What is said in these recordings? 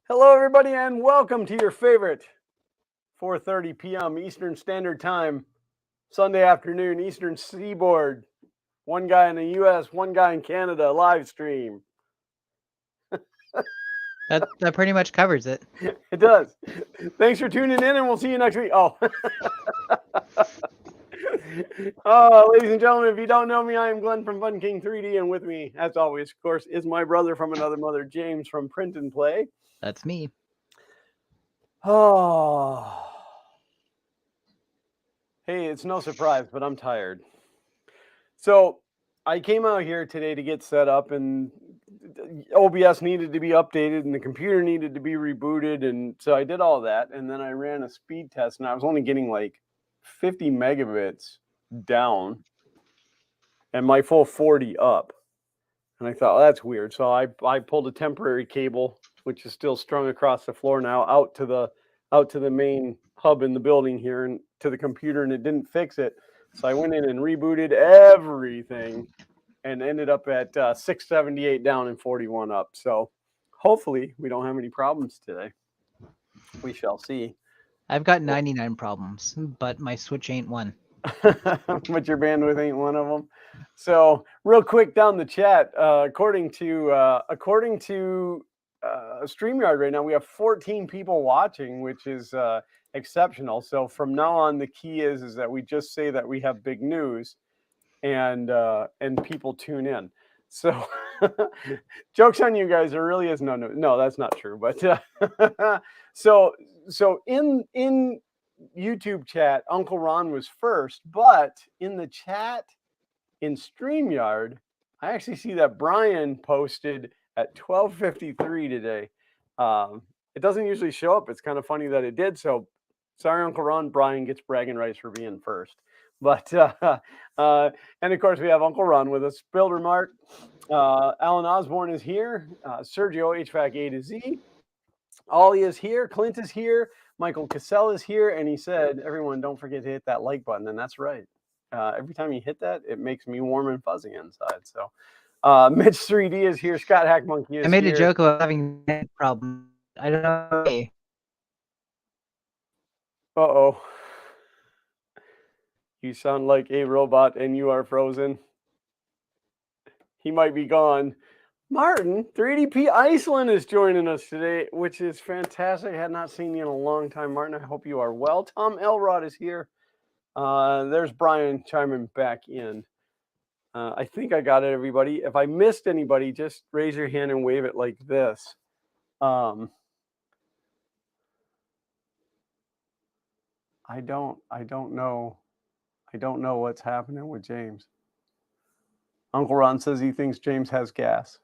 Hello, everybody, and welcome to your favorite 4:30 p.m. Eastern Standard Time, Sunday afternoon, Eastern Seaboard. One guy in the U.S., one guy in Canada, live stream. That pretty much covers it. It does. Thanks for tuning in, and we'll see you next week. Oh. Ladies and gentlemen, if you don't know me, I am Glenn from Fun King 3D, and with me, as always, of course, is my brother from another mother, James from Print N Play. That's me. Oh. Hey, it's no surprise, but I'm tired. So I came out here today to get set up, and OBS needed to be updated, and the computer needed to be rebooted, and so I did all that, and then I ran a speed test, and I was only getting like 50 megabits down, and my full 40 up. And I thought, well, that's weird. So I pulled a temporary cable, which is still strung across the floor now, out to the main hub in the building here and to the computer, and it didn't fix it. So I went in and rebooted everything and ended up at 678 down and 41 up. So hopefully we don't have any problems today. We shall see. I've got 99 problems, but my Switch ain't one. But your bandwidth ain't one of them. So real quick down the chat, according to StreamYard right now, we have 14 people watching, which is exceptional. So from now on, the key is that we just say that we have big news, and people tune in. So jokes on you guys. There really is no, that's not true. But so in YouTube chat, Uncle Ron was first, but in the chat in StreamYard, I actually see that Brian posted at 12:53 today. It doesn't usually show up. It's kind of funny that it did. So sorry, Uncle Ron. Brian gets bragging rights for being first. But and of course we have Uncle Ron with us. Builder Mark, Alan Osborne is here. Sergio HVAC A to Z. Ollie is here. Clint is here. Michael Cassell is here, and he said, "Everyone, don't forget to hit that like button." And that's right. Every time you hit that, it makes me warm and fuzzy inside. So, Mitch 3D is here. Scott Hackmonkey is here. I made a joke about having problems. I don't know. Uh-oh. You sound like a robot, and you are frozen. He might be gone. Martin, 3DP Iceland is joining us today, which is fantastic. I had not seen you in a long time, Martin. I hope you are well. Tom Elrod is here. There's Brian chiming back in. I think I got it, everybody. If I missed anybody, just raise your hand and wave it like this. I don't know. I don't know what's happening with James. Uncle Ron says he thinks James has gas.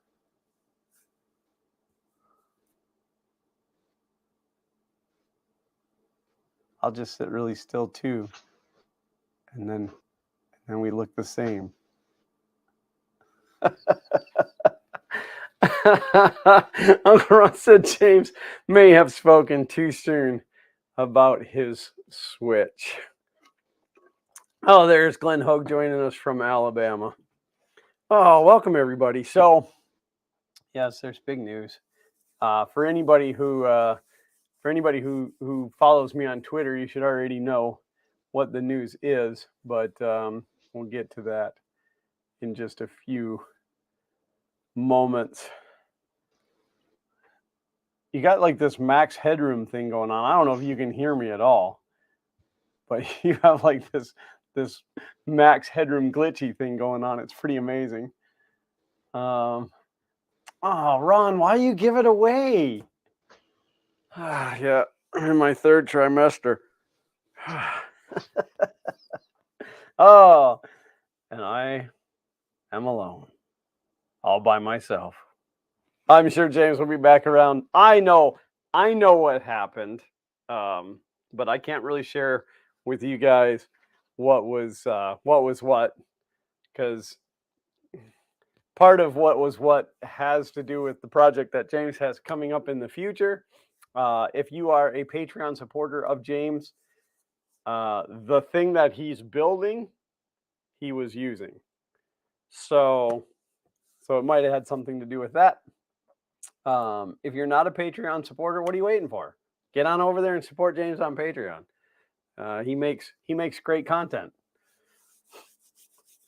I'll just sit really still too. And then we look the same. Uncle Ron said James may have spoken too soon about his Switch. Oh, there's Glenn Hogue joining us from Alabama. Oh, welcome everybody. So, yes, there's big news. For anybody who follows me on Twitter, you should already know what the news is, but we'll get to that in just a few moments. You got like this max headroom thing going on. I don't know if you can hear me at all, but you have like this max headroom glitchy thing going on. It's pretty amazing. Oh, Ron, why you give it away? Yeah, in my third trimester. Oh, and I am alone, all by myself. I'm sure James will be back around. I know what happened, but I can't really share with you guys what was what, because part of what was what has to do with the project that James has coming up in the future. If you are a Patreon supporter of James, the thing that he's building, he was using. So it might have had something to do with that. If you're not a Patreon supporter, what are you waiting for? Get on over there and support James on Patreon. He makes great content,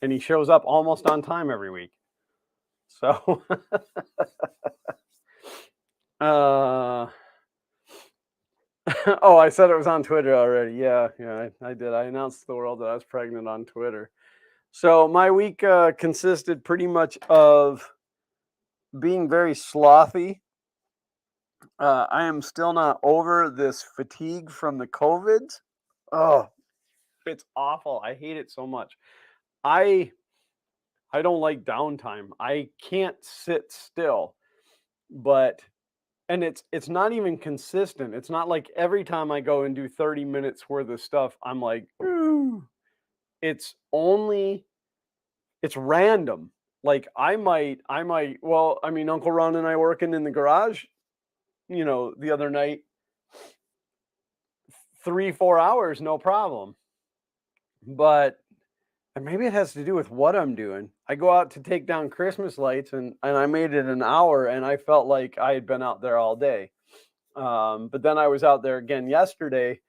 and he shows up almost on time every week. So, oh, I said it was on Twitter already. Yeah, I did. I announced to the world that I was pregnant on Twitter. So my week consisted pretty much of being very slothy. I am still not over this fatigue from the COVID. Oh, it's awful. I hate it so much. I don't like downtime. I can't sit still. And it's not even consistent. It's not like every time I go and do 30 minutes worth of stuff, I'm like, ooh. It's random. Like I might, well, I mean, Uncle Ron and I working in the garage, the other night, 3-4 hours, no problem. But and maybe it has to do with what I'm doing. I go out to take down Christmas lights and I made it an hour and I felt like I had been out there all day. But then I was out there again yesterday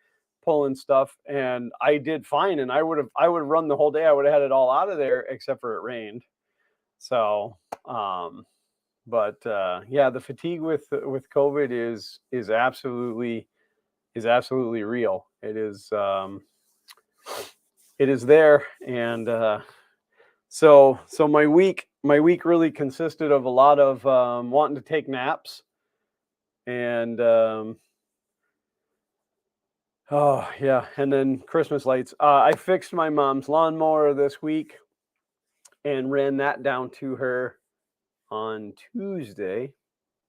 pulling stuff and I did fine. And I would have run the whole day. I would have had it all out of there except for it rained. So, but yeah, the fatigue with COVID is absolutely real. It is there. And so my week really consisted of a lot of wanting to take naps and oh yeah, and then Christmas lights. I fixed my mom's lawnmower this week and ran that down to her on Tuesday.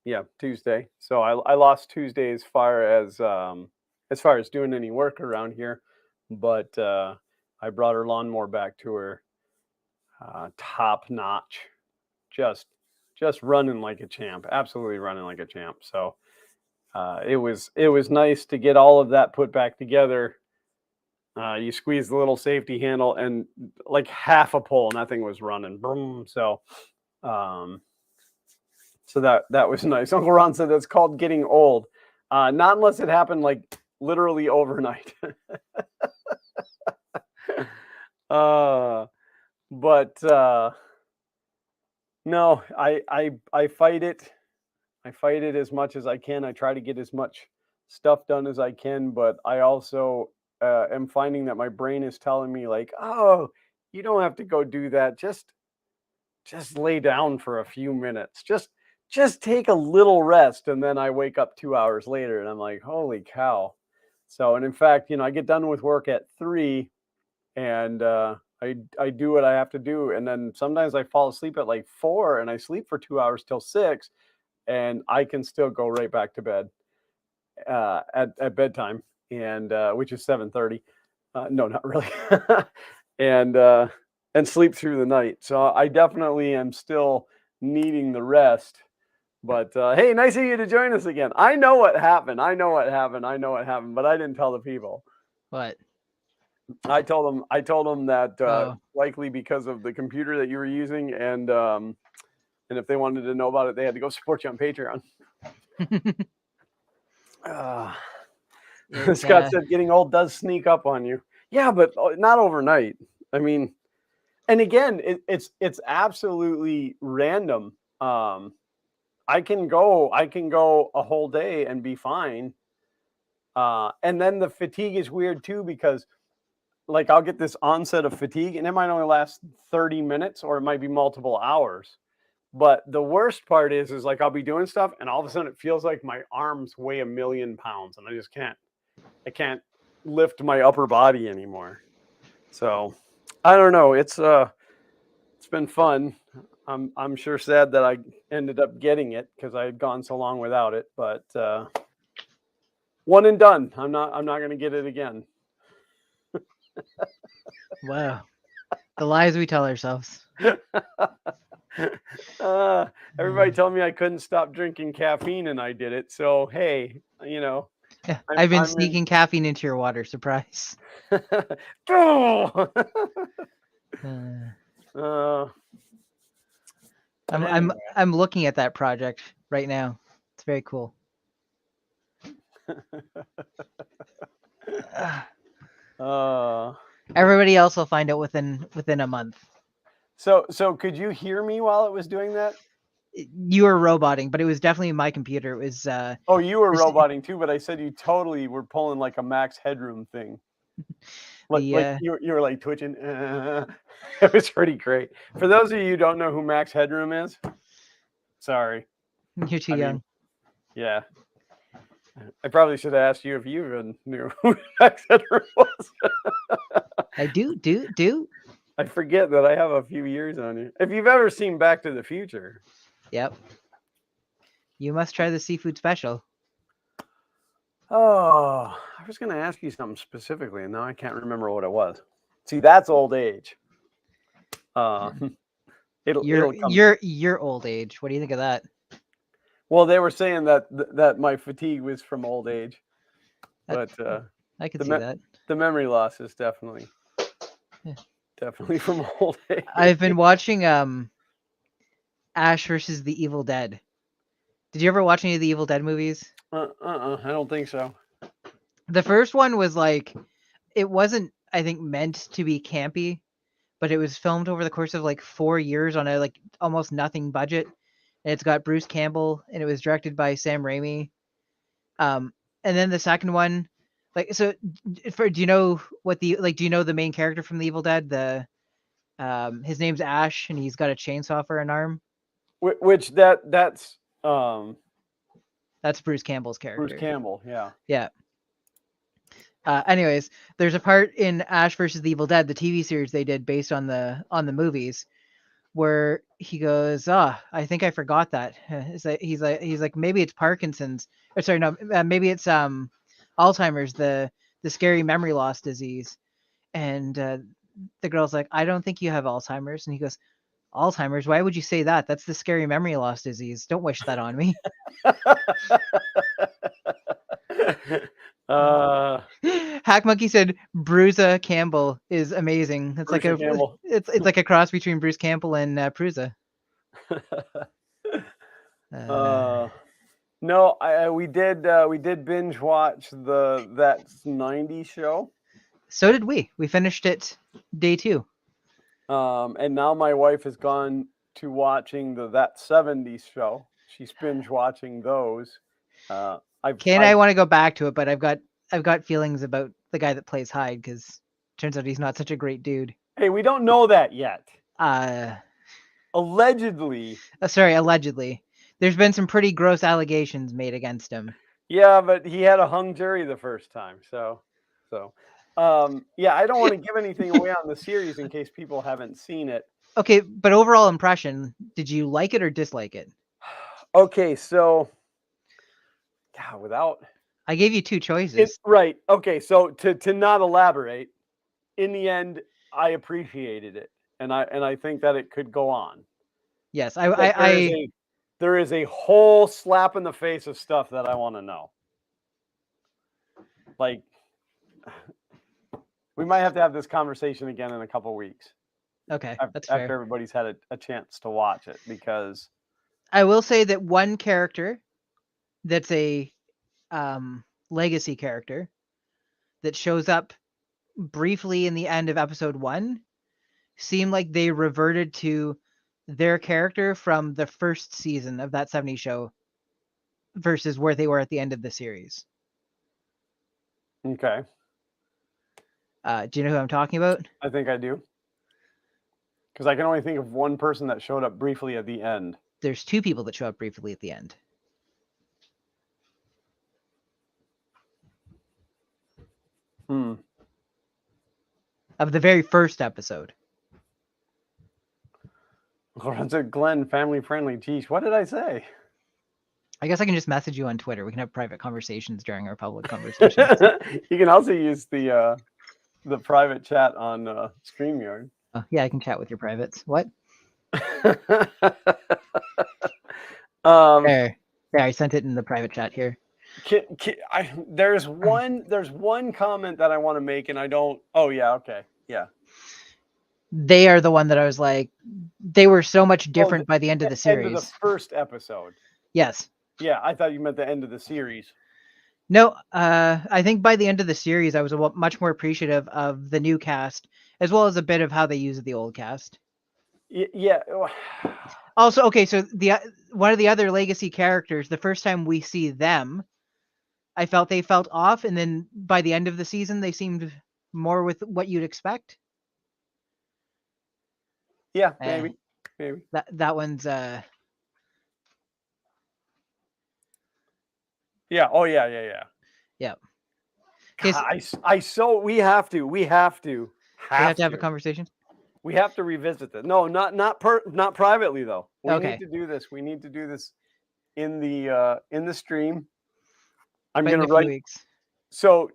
Yeah, Tuesday. So I lost Tuesday as far as doing any work around here, but I brought her lawnmower back to her, top notch, just running like a champ, absolutely running like a champ. So it was nice to get all of that put back together. You squeeze the little safety handle and like half a pull and that thing was running. Boom. So so that was nice. Uncle Ron said that's called getting old. Not unless it happened like literally overnight. But no, I fight it. I fight it as much as I can. I try to get as much stuff done as I can, but I also am finding that my brain is telling me like, "Oh, you don't have to go do that. Just lay down for a few minutes. Just take a little rest." And then I wake up 2 hours later and I'm like, "Holy cow." So, and in fact, I get done with work at 3 and I do what I have to do, and then sometimes I fall asleep at like 4 and I sleep for 2 hours till 6 and I can still go right back to bed at bedtime, and which is 7:30. No, not really. And sleep through the night. So I definitely am still needing the rest. But hey, nice of you to join us again. I know what happened. But I didn't tell the people. What? I told them that Oh. likely because of the computer that you were using, and if they wanted to know about it, they had to go support you on Patreon. Scott said getting old does sneak up on you. Yeah, but not overnight. I mean, and again, it's absolutely random. I can go a whole day and be fine. And then the fatigue is weird too, because like I'll get this onset of fatigue and it might only last 30 minutes or it might be multiple hours. But the worst part is like I'll be doing stuff and all of a sudden it feels like my arms weigh 1,000,000 pounds and I can't lift my upper body anymore. So I don't know. It's been fun. I'm sure sad that I ended up getting it because I had gone so long without it, but one and done. I'm not going to get it again. Wow. The lies we tell ourselves. Everybody told me I couldn't stop drinking caffeine and I did it. So, hey, I've been sneaking caffeine into your water. Surprise. Anyway. I'm looking at that project right now. It's very cool. Everybody else will find out within a month. So could you hear me while it was doing that? You were roboting, but it was definitely my computer. It was. Oh, you were roboting too, but I said you totally were pulling like a Max Headroom thing. Like you were like twitching. It was pretty great. For those of you who don't know who Max Headroom is, sorry. You're too young. Yeah. I probably should have asked you if you even knew who Max Headroom was. I do. I forget that I have a few years on you. If you've ever seen Back to the Future. Yep. You must try the seafood special. Oh, I was going to ask you something specifically, and now I can't remember what it was. See, that's old age. Your old age. What do you think of that? Well, they were saying that my fatigue was from old age, but I can see that. The memory loss is definitely from old age. I've been watching Ash versus the Evil Dead. Did you ever watch any of the Evil Dead movies? I don't think so. The first one was like, it wasn't, I think, meant to be campy, but it was filmed over the course of like 4 years on a like almost nothing budget. And it's got Bruce Campbell, and it was directed by Sam Raimi. And then the second one, like, so do you know the main character from the Evil Dead? His name's Ash, and he's got a chainsaw for an arm. Which that's Bruce Campbell's character. Bruce Campbell, yeah. Yeah. Anyways, there's a part in Ash versus the Evil Dead, the TV series they did based on the movies, where he goes, I think I forgot that. He's like, maybe it's Parkinson's. Or sorry, no, maybe it's Alzheimer's, the scary memory loss disease. And the girl's like, I don't think you have Alzheimer's. And he goes, Alzheimer's? Why would you say that? That's the scary memory loss disease. Don't wish that on me. Hack Monkey said Bruza Campbell is amazing. It's like it's like a cross between Bruce Campbell and Prusa. No, we did binge watch that 90s show. So did we. We finished it day 2. And now my wife has gone to watching that 70s show. She's binge watching those. I want to go back to it, but I've got feelings about the guy that plays Hyde, because turns out he's not such a great dude. Hey, we don't know that yet. Allegedly. There's been some pretty gross allegations made against him. Yeah, but he had a hung jury the first time, so. Yeah, I don't want to give anything away on the series in case people haven't seen it. Okay, but overall impression, did you like it or dislike it? Okay, so without, I gave you 2 choices. Right. Okay, so to not elaborate, in the end, I appreciated it, and I think that it could go on. Yes, there is a whole slap in the face of stuff that I want to know. Like, we might have to have this conversation again in a couple weeks. Okay, that's after fair. Everybody's had a chance to watch it, because I will say that one character that's a legacy character that shows up briefly in the end of episode 1 seemed like they reverted to their character from the first season of that 70s show versus where they were at the end of the series. Okay. Do you know who I'm talking about? I think I do. Because I can only think of one person that showed up briefly at the end. There's 2 people that show up briefly at the end. Of the very first episode. Lorenzo Glenn, family friendly. Geez, what did I say? I guess I can just message you on Twitter. We can have private conversations during our public conversations. You can also use the private chat on StreamYard. Oh, yeah, I can chat with your privates. What? There, I sent it in the private chat here. There's one comment that I want to make, and I don't. Oh yeah, okay, yeah. They are the one that I was like, they were so much different by the end of the series. End of the first episode. Yes. Yeah, I thought you meant the end of the series. No, I think by the end of the series, I was much more appreciative of the new cast, as well as a bit of how they use the old cast. Yeah. Also, okay, so one of the other legacy characters, the first time we see them, I felt they felt off, and then by the end of the season, they seemed more with what you'd expect. Yeah, Eh, maybe. that one's Yeah. Oh, yeah. yeah. Okay, so God, we have to we have to have a conversation. we have to revisit this. No, not privately though. We need Okay, to do this. We need to do this in the stream. I'm but in gonna a few write. weeks. So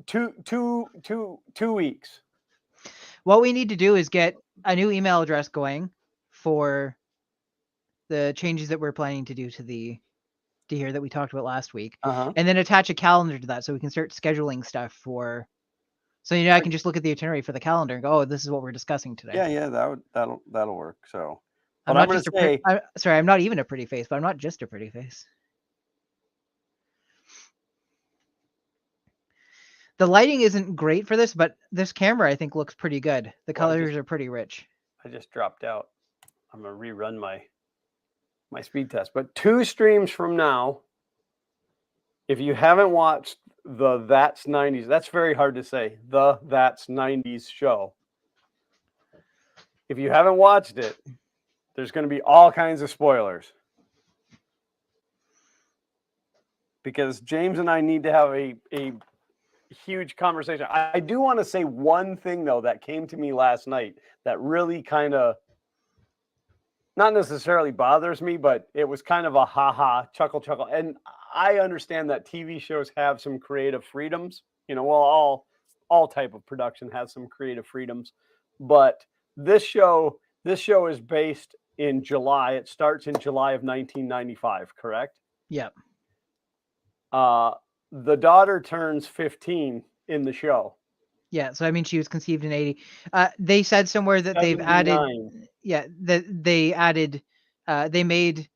2 weeks. What we need to do is get a new email address going for the changes that we're planning to do to here that we talked about last week, Uh-huh. and then attach a calendar to that so we can start scheduling stuff for. So I can just look at the itinerary for the calendar and go, oh, this is what we're discussing today. Yeah, that'll work. So, I'm but not I'm just gonna say, sorry, I'm not even a pretty face, but I'm not just a pretty face. The lighting isn't great for this, but this camera I think looks pretty good. The colors are pretty rich. I just dropped out. I'm gonna rerun my speed test. But 2 streams from now, if you haven't watched the That's 90s, that's very hard to say. The That's 90s show. If you haven't watched it, there's going to be all kinds of spoilers. Because James and I need to have a huge conversation. I do want to say one thing though that came to me last night that really kind of not necessarily bothers me, but it was kind of a ha chuckle. And I understand that TV shows have some creative freedoms. Well, all type of production has some creative freedoms, but this show is based in July. It starts in July of 1995, correct? Yep. The daughter turns 15 in the show. Yeah, so I mean, she was conceived in 80. They said somewhere that they've 79. added, that they added, they made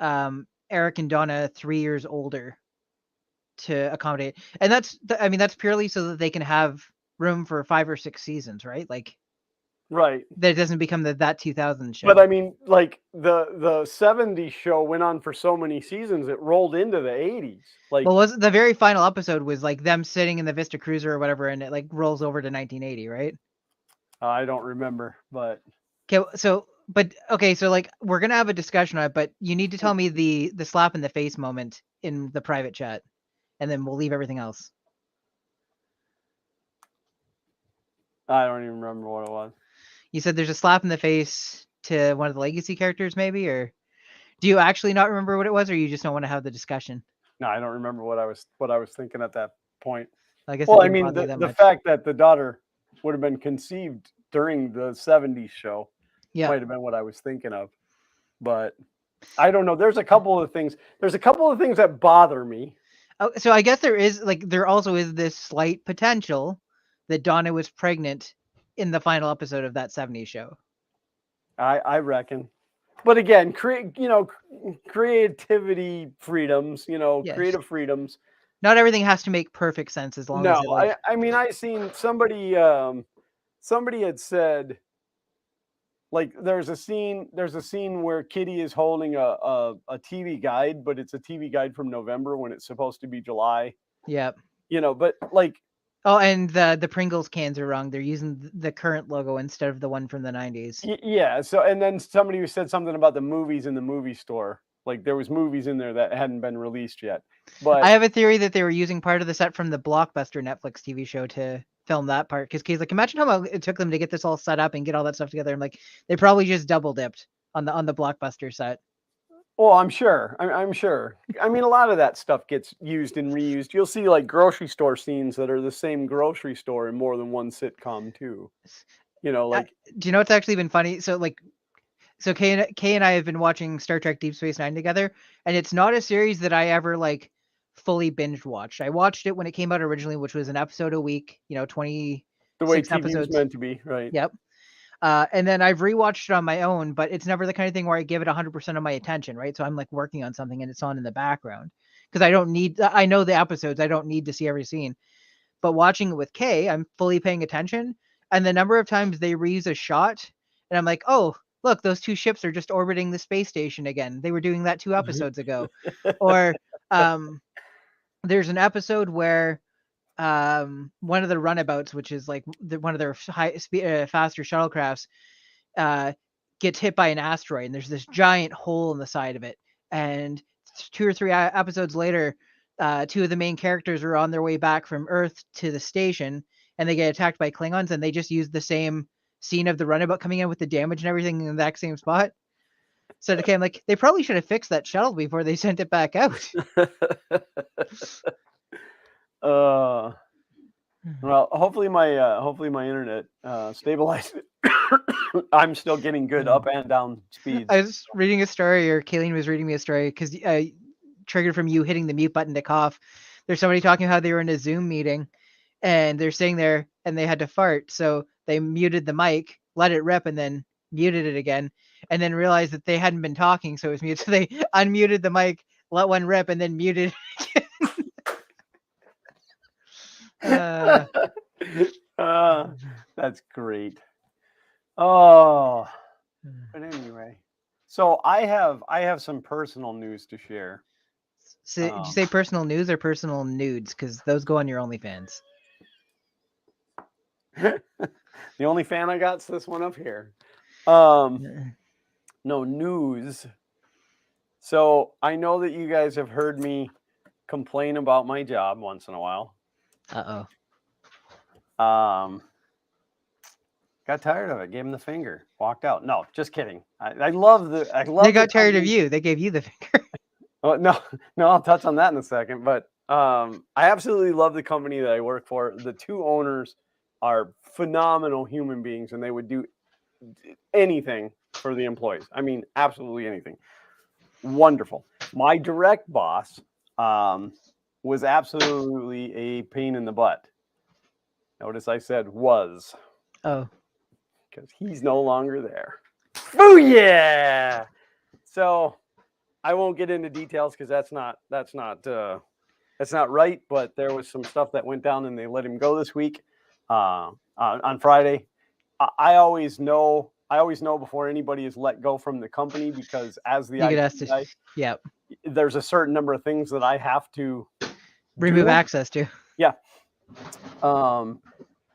Eric and Donna 3 years older to accommodate, and that's purely so that they can have room for 5 or 6 seasons, right? Like, right, that it doesn't become that 2000 show. But I mean, like the 70s show went on for so many seasons, it rolled into the 80s. Like, well, was the very final episode was like them sitting in the Vista Cruiser or whatever, and it like rolls over to 1980, right? I don't remember, but okay. So like we're gonna have a discussion on it, but you need to tell me the slap in the face moment in the private chat, and then we'll leave everything else. I don't even remember what it was. You said there's a slap in the face to one of the legacy characters, maybe, or do you actually not remember what it was, or you just don't want to have the discussion? No, I don't remember what I was thinking at that point. I guess. Well, I mean, the fact that the daughter would have been conceived during the 70s show might have been what I was thinking of, but I don't know. There's a couple of things that bother me. Oh, so I guess there also is this slight potential that Donna was pregnant in the final episode of that 70s show. I reckon. But again, creativity freedoms, creative freedoms. Not everything has to make perfect sense as long as it I mean, I seen somebody had said, like, there's a scene where Kitty is holding a TV guide, but it's a TV guide from November when it's supposed to be July. Yep. But like, oh, and the Pringles cans are wrong. They're using the current logo instead of the one from the 90s. Yeah. So, and then somebody who said something about the movies in the movie store. Like, there was movies in there that hadn't been released yet. But I have a theory that they were using part of the set from the Blockbuster Netflix TV show to film that part. Because like, imagine how long it took them to get this all set up and get all that stuff together. I'm like, they probably just double dipped on the Blockbuster set. Well, I'm sure. I'm sure. I mean, a lot of that stuff gets used and reused. You'll see like grocery store scenes that are the same grocery store in more than one sitcom too. Like. Do you know what's actually been funny? So Kay and I have been watching Star Trek Deep Space Nine together, and it's not a series that I ever like fully binge watched. I watched it when it came out originally, which was an episode a week. 26 the way TV episodes. is meant to be, right? Yep. And then I've rewatched it on my own, but it's never the kind of thing where I give it 100% of my attention, right? So I'm like working on something and it's on in the background because I know the episodes. I don't need to see every scene. But watching it with Kay, I'm fully paying attention. And the number of times they reuse a shot, and I'm like, oh, look, those two ships are just orbiting the space station again. They were doing that 2 episodes ago. Or there's an episode where one of the runabouts, which is like one of their faster shuttlecrafts, gets hit by an asteroid, and there's this giant hole in the side of it. And 2 or 3 episodes later, 2 of the main characters are on their way back from Earth to the station, and they get attacked by Klingons, and they just use the same scene of the runabout coming in with the damage and everything in the exact same spot. So okay, I'm like, they probably should have fixed that shuttle before they sent it back out. Well, hopefully my internet stabilized. I'm still getting good up and down speeds. I was reading a story, or Kayleen was reading me a story, because triggered from you hitting the mute button to cough. There's somebody talking how they were in a Zoom meeting, and they're sitting there and they had to fart, so they muted the mic, let it rip, and then muted it again, and then realized that they hadn't been talking, so it was muted. So they unmuted the mic, let one rip, and then muted it again. That's great. Oh, but anyway, so I have some personal news to share. So, did you say personal news or personal nudes? Because those go on your OnlyFans. The only fan I got's this one up here. No, news. So I know that you guys have heard me complain about my job once in a while. Got tired of it, gave him the finger, walked out. No, just kidding. I love They got tired of you. They gave you the finger. Oh, no, I'll touch on that in a second. But I absolutely love the company that I work for. The 2 owners are phenomenal human beings, and they would do anything for the employees. I mean, absolutely anything. Wonderful. My direct boss was absolutely a pain in the butt. Notice I said was. Oh. Because he's no longer there. Oh yeah! So I won't get into details because that's not right. But there was some stuff that went down, and they let him go this week on Friday. I always know before anybody is let go from the company, because as the IT guy, there's a certain number of things that I have to remove access to. Yeah.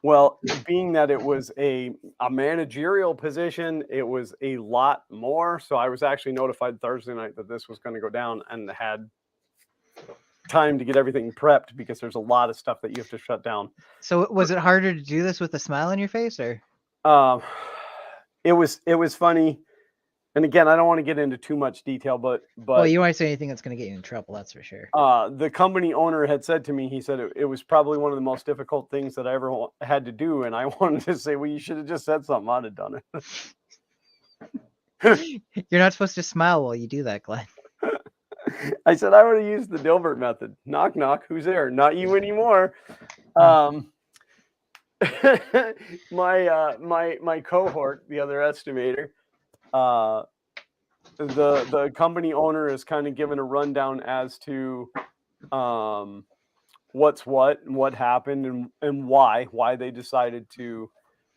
Well, being that it was a managerial position, it was a lot more. So I was actually notified Thursday night that this was going to go down, and had time to get everything prepped, because there's a lot of stuff that you have to shut down. So was it harder to do this with a smile on your face, or? It was funny. And again, I don't want to get into too much detail, but well, you don't want to say anything that's going to get you in trouble. That's for sure. The company owner had said to me, he said it was probably one of the most difficult things that I ever had to do. And I wanted to say, well, you should have just said something. I'd have done it. You're not supposed to smile while you do that, Glenn. I said, I would have used the Dilbert method. Knock, knock. Who's there? Not you anymore. My cohort, the other estimator, the company owner is kind of given a rundown as to what's what and what happened and why they decided to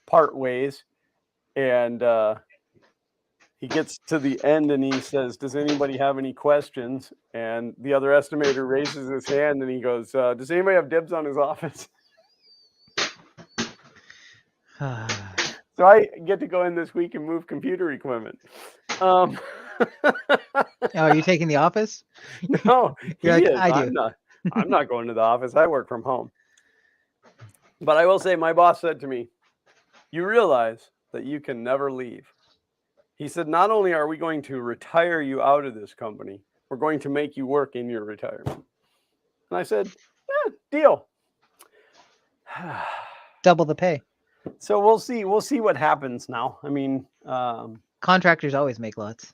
part ways. And he gets to the end and he says, does anybody have any questions? And the other estimator raises his hand and he goes, does anybody have dibs on his office? So I get to go in this week and move computer equipment. Oh, are you taking the office? No, You're like, I do. I'm not going to the office. I work from home. But I will say, my boss said to me, you realize that you can never leave. He said, not only are we going to retire you out of this company, we're going to make you work in your retirement. And I said, deal. Double the pay. So we'll see. We'll see what happens now. I mean, contractors always make lots.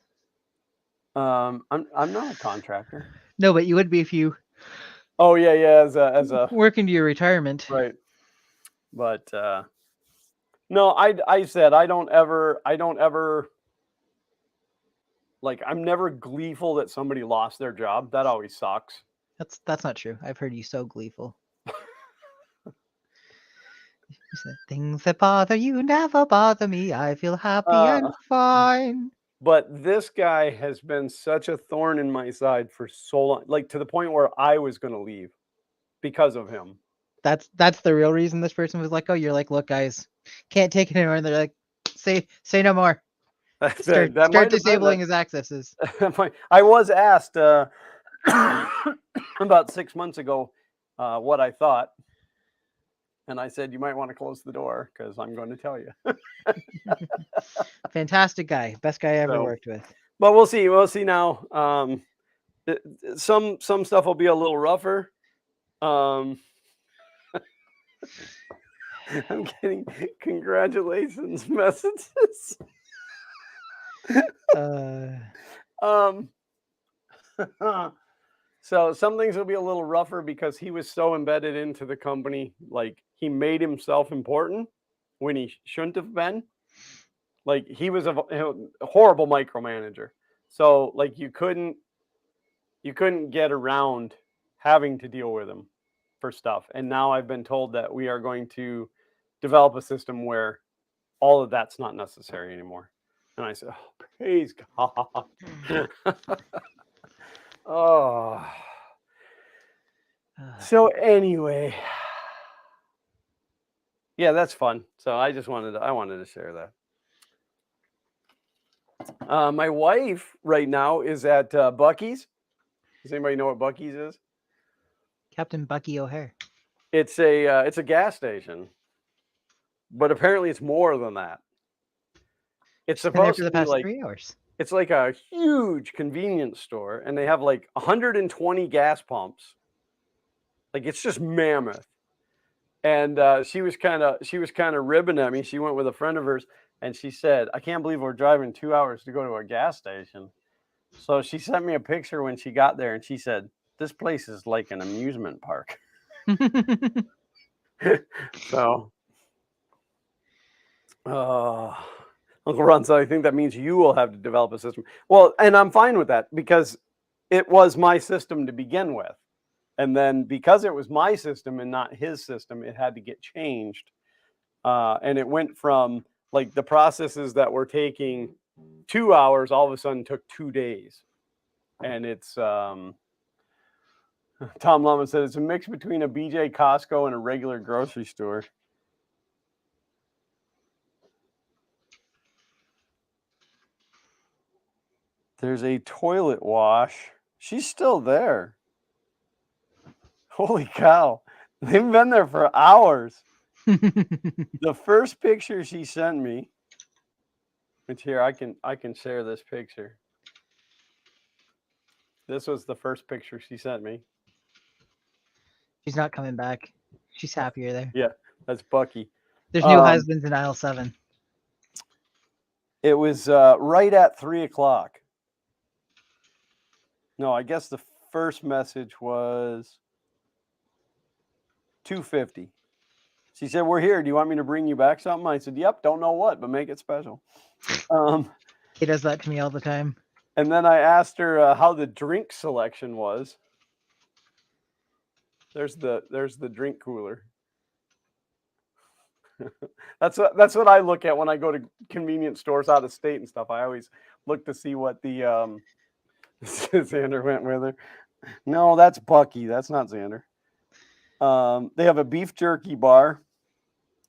I'm not a contractor. No, but you would be if you. Oh yeah, as a work into your retirement, right? But No, I said I don't ever like, I'm never gleeful that somebody lost their job. That always sucks. That's not true. I've heard you so gleeful. You said, things that bother you never bother me. I feel happy and fine. But this guy has been such a thorn in my side for so long, like to the point where I was going to leave because of him. That's the real reason this person was like, oh, you're like, look, guys, can't take it anymore. And they're like, say no more. Start That might have been disabling his accesses. I was asked about 6 months ago what I thought. And I said, you might want to close the door because I'm going to tell you. Fantastic guy. Best guy I ever worked with. But we'll see. We'll see now. Some stuff will be a little rougher. I'm getting congratulations messages. So some things will be a little rougher because he was so embedded into the company. Like, he made himself important when he shouldn't have been. Like, he was a horrible micromanager. So like you couldn't get around having to deal with him for stuff. And now I've been told that we are going to develop a system where all of that's not necessary anymore. And I said, oh, praise God. Oh. So anyway, yeah, that's fun. So I wanted to share that. My wife right now is at Buc-ee's. Does anybody know what Buc-ee's is? Captain Bucky O'Hare. It's a gas station, but apparently it's more than that. It's supposed to be past like 3 hours. It's like a huge convenience store, and they have like 120 gas pumps. Like, it's just mammoth. And she was kind of ribbing at me. She went with a friend of hers, and she said, "I can't believe we're driving 2 hours to go to a gas station." So she sent me a picture when she got there, and she said, "This place is like an amusement park." So, Uncle Ron said, I think that means you will have to develop a system. Well, and I'm fine with that because it was my system to begin with. And then because it was my system and not his system, it had to get changed. And it went from like the processes that were taking 2 hours, all of a sudden took 2 days. And it's, Tom Lama said, it's a mix between a BJ Costco and a regular grocery store. There's a toilet wash. She's still there. Holy cow. They've been there for hours. The first picture she sent me, which here I can share this picture. This was the first picture she sent me. She's not coming back. She's happier there. Yeah, that's Bucky. There's new husbands in aisle 7. It was right at 3:00. No, I guess the first message was 2:50. She said, "We're here. Do you want me to bring you back something?" I said, "Yep, don't know what, but make it special." He does that to me all the time. And then I asked her how the drink selection was. There's the drink cooler. That's what I look at when I go to convenience stores out of state and stuff. I always look to see what the Xander went with her. No, that's Bucky. That's not Xander. They have a beef jerky bar,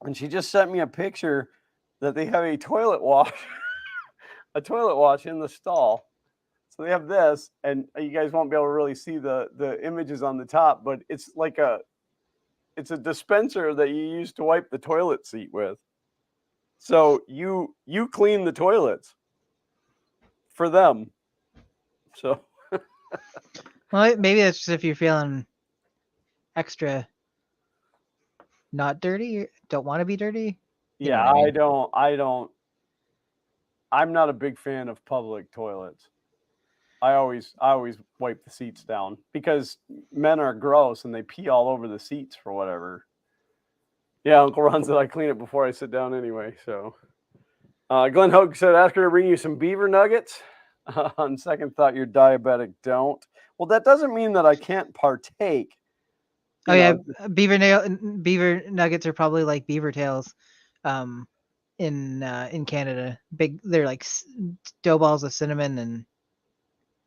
and she just sent me a picture that they have a toilet wash, in the stall. So they have this, and you guys won't be able to really see the images on the top, but it's like it's a dispenser that you use to wipe the toilet seat with. So you clean the toilets for them. So well, maybe that's just if you're feeling extra not dirty, don't want to be dirty. Yeah, I mean? I'm not a big fan of public toilets. I always wipe the seats down because men are gross and they pee all over the seats for whatever. Yeah, Uncle Ron said I clean it before I sit down anyway. So, Glenn Hogue said, ask her to bring you some beaver nuggets. On second thought, you're diabetic. Don't. Well, that doesn't mean that I can't partake. Oh yeah, beaver nuggets are probably like beaver tails, in Canada. They're like dough balls of cinnamon and.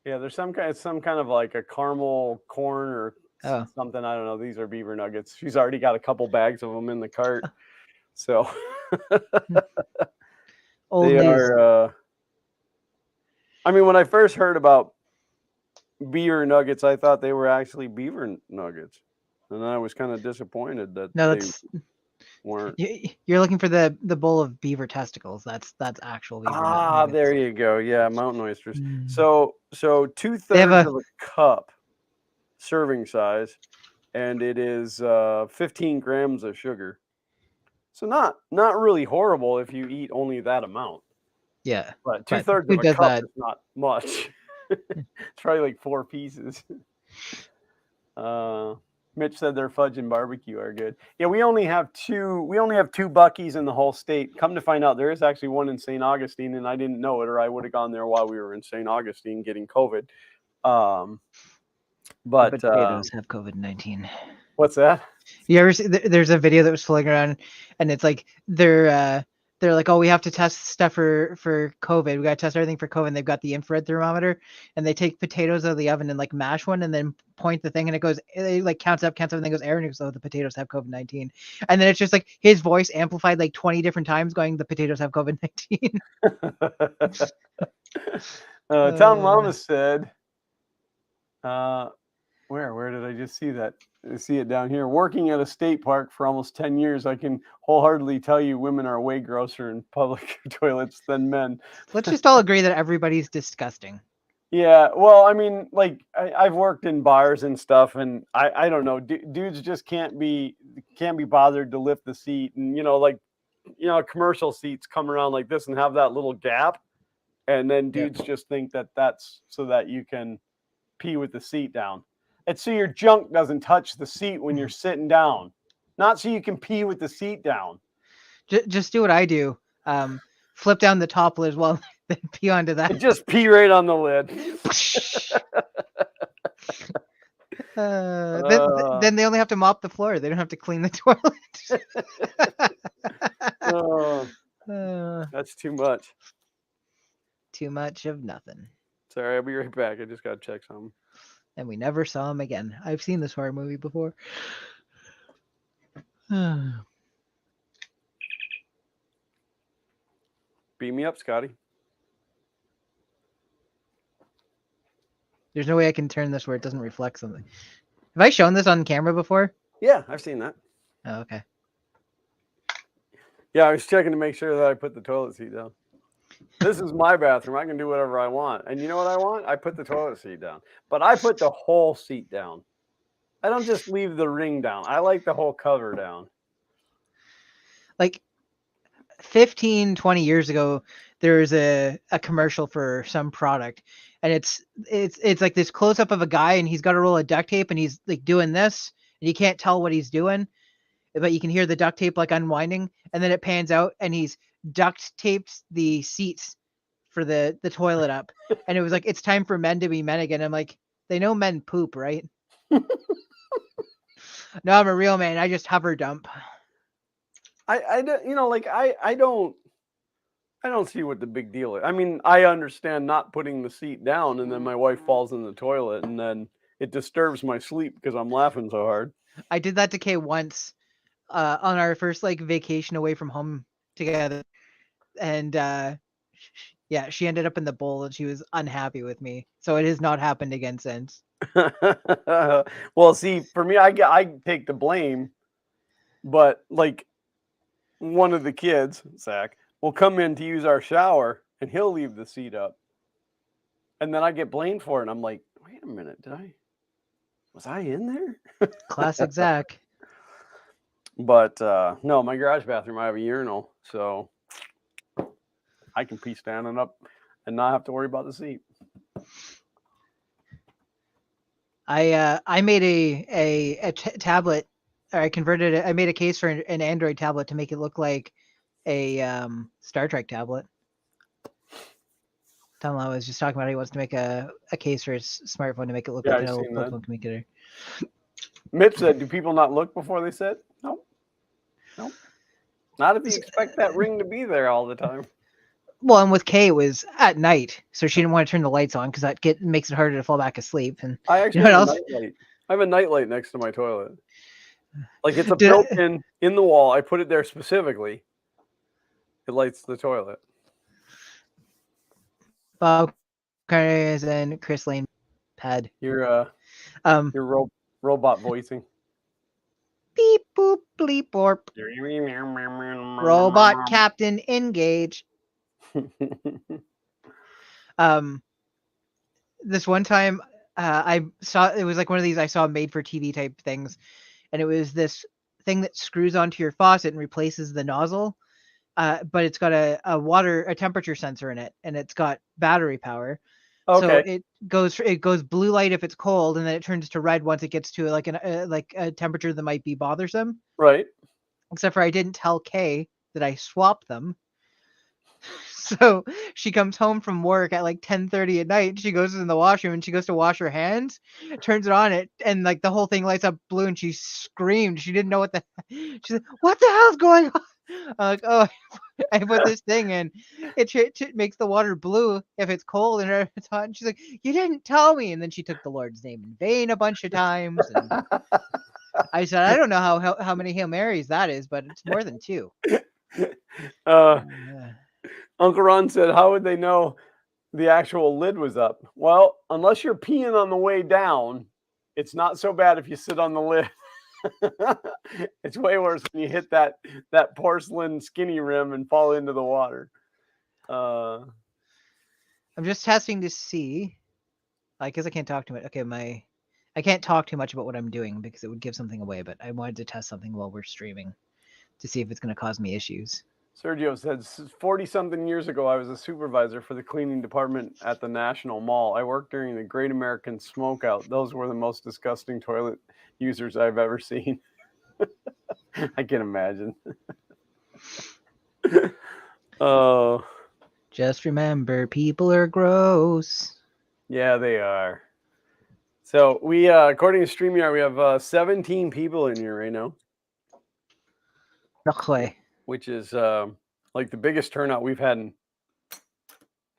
Yeah, there's some kind of like a caramel corn or something. I don't know. These are beaver nuggets. She's already got a couple bags of them in the cart. So Old they news. are. I mean, when I first heard about beaver nuggets, I thought they were actually beaver nuggets, and I was kind of disappointed that they weren't. You're looking for the bowl of beaver testicles. That's actual beaver nuggets. There you go. Yeah, mountain oysters. So 2/3 of a cup serving size, and it is 15 grams of sugar. So not really horrible if you eat only that amount. Yeah, but 2/3 of a cup is not much. It's probably like 4 pieces. Mitch said their fudge and barbecue are good. Yeah, we only have two Buc-ee's in the whole state. Come to find out, there is actually one in St. Augustine, and I didn't know it, or I would have gone there while we were in St. Augustine getting COVID. But potatoes have COVID-19. What's that? You ever see? There's a video that was floating around, and it's like they're like, oh, we have to test stuff for COVID. We got to test everything for COVID. And they've got the infrared thermometer, and they take potatoes out of the oven and like mash one, and then point the thing, and it like counts up, and then goes, Aaron, so the potatoes have COVID-19, and then it's just like his voice amplified like 20 different times, going, the potatoes have COVID-19. Town Mama said, where did I just see that? I see it down here. Working at a state park for almost 10 years, I can wholeheartedly tell you women are way grosser in public toilets than men. Let's just all agree that everybody's disgusting. Yeah, well, I mean, like I've worked in bars and stuff, and I don't know, dudes just can't be bothered to lift the seat, and commercial seats come around like this and have that little gap, and then dudes just think that that's so that you can pee with the seat down. It's so your junk doesn't touch the seat when you're sitting down, not so you can pee with the seat down. Just do what I do. Flip down the top lid while then pee onto that. Just pee right on the lid. Then they only have to mop the floor. They don't have to clean the toilet. That's too much. Too much of nothing. Sorry, I'll be right back. I just got to check something. And we never saw him again. I've seen this horror movie before. Beat me up, Scotty. There's no way I can turn this where it doesn't reflect something. Have I shown this on camera before? Yeah, I've seen that. Oh, okay. Yeah, I was checking to make sure that I put the toilet seat down. This is my bathroom. I can do whatever I want. And you know what I want? I put the toilet seat down. But I put the whole seat down. I don't just leave the ring down. I like the whole cover down. Like 15, 20 years ago, there was a commercial for some product. And it's like this close-up of a guy, and he's got a roll of duct tape, and he's like doing this. And you can't tell what he's doing. But you can hear the duct tape like unwinding. And then it pans out, and he's duct taped the seats for the toilet up, and it was like, it's time for men to be men again. I'm like, they know men poop, right? No, I'm a real man. I just hover dump. I don't see what the big deal is. I mean, I understand not putting the seat down, and then my wife falls in the toilet, and then it disturbs my sleep because I'm laughing so hard. I did that to Kay once on our first like vacation away from home together, and yeah, she ended up in the bowl, and she was unhappy with me. So it has not happened again since. Well, see, for me, I take the blame, but like one of the kids, Zach, will come in to use our shower, and he'll leave the seat up, and then I get blamed for it, and I'm like, wait a minute, was I in there? Classic Zach. But no, my garage bathroom, I have a urinal, so I can pee standing up and not have to worry about the seat. I made a tablet I converted it. I made a case for an Android tablet to make it look like a Star Trek tablet. Tom Lau was just talking about he wants to make a case for his smartphone to make it look like an old Pokemon communicator. Mitch said, "Do people not look before they sit?" Nope. Not if you expect that ring to be there all the time. Well, and with Kay, it was at night, so she didn't want to turn the lights on because that makes it harder to fall back asleep. And I actually have a nightlight. I have a nightlight next to my toilet. Like it's a built-in in the wall. I put it there specifically. It lights the toilet. Bob Carnes and Chris Lane pad. Your robot voicing. Beep boop bleep borp. Robot Captain engage. This one time I saw, it was like one of these I saw made for TV type things, and it was this thing that screws onto your faucet and replaces the nozzle, but it's got a temperature sensor in it, and it's got battery power. Okay. So it goes blue light if it's cold, and then it turns to red once it gets to like a temperature that might be bothersome. Right. Except for I didn't tell Kay that I swapped them. So she comes home from work at like 10:30 at night. She goes in the washroom and she goes to wash her hands, turns it on, and like the whole thing lights up blue, and she screamed. She didn't know what the. She's like, "What the hell's going on?" I'm like, "Oh, I put this thing in. It makes the water blue if it's cold and if it's hot." And she's like, "You didn't tell me." And then she took the Lord's name in vain a bunch of times. And I said, "I don't know how many Hail Marys that is, but it's more than 2." Uncle Ron said, "How would they know the actual lid was up?" Well, unless you're peeing on the way down, it's not so bad if you sit on the lid. It's way worse when you hit that porcelain skinny rim and fall into the water. I'm just testing to see. I guess I can't talk too much. Okay, I can't talk too much about what I'm doing because it would give something away, but I wanted to test something while we're streaming to see if it's going to cause me issues. Sergio said, 40-something years ago, I was a supervisor for the cleaning department at the National Mall. I worked during the Great American Smokeout. Those were the most disgusting toilet users I've ever seen. I can imagine. Oh. Just remember, people are gross. Yeah, they are. So we, according to StreamYard, we have 17 people in here right now. Okay. Which is like the biggest turnout we've had in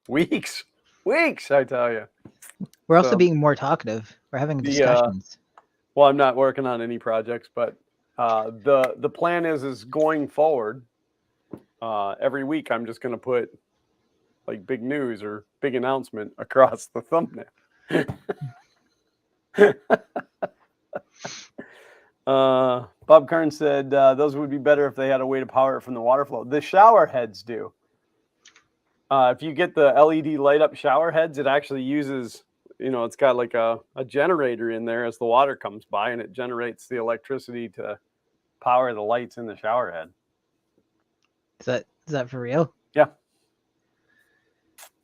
weeks, I tell you. We're also being more talkative. We're having discussions. Well, I'm not working on any projects, but the plan is going forward. Every week, I'm just going to put like big news or big announcement across the thumbnail. Bob Kern said those would be better if they had a way to power it from the water flow. The shower heads do. If you get the LED light up shower heads, it actually uses, it's got like a generator in there as the water comes by, and it generates the electricity to power the lights in the shower head. Is that for real? Yeah.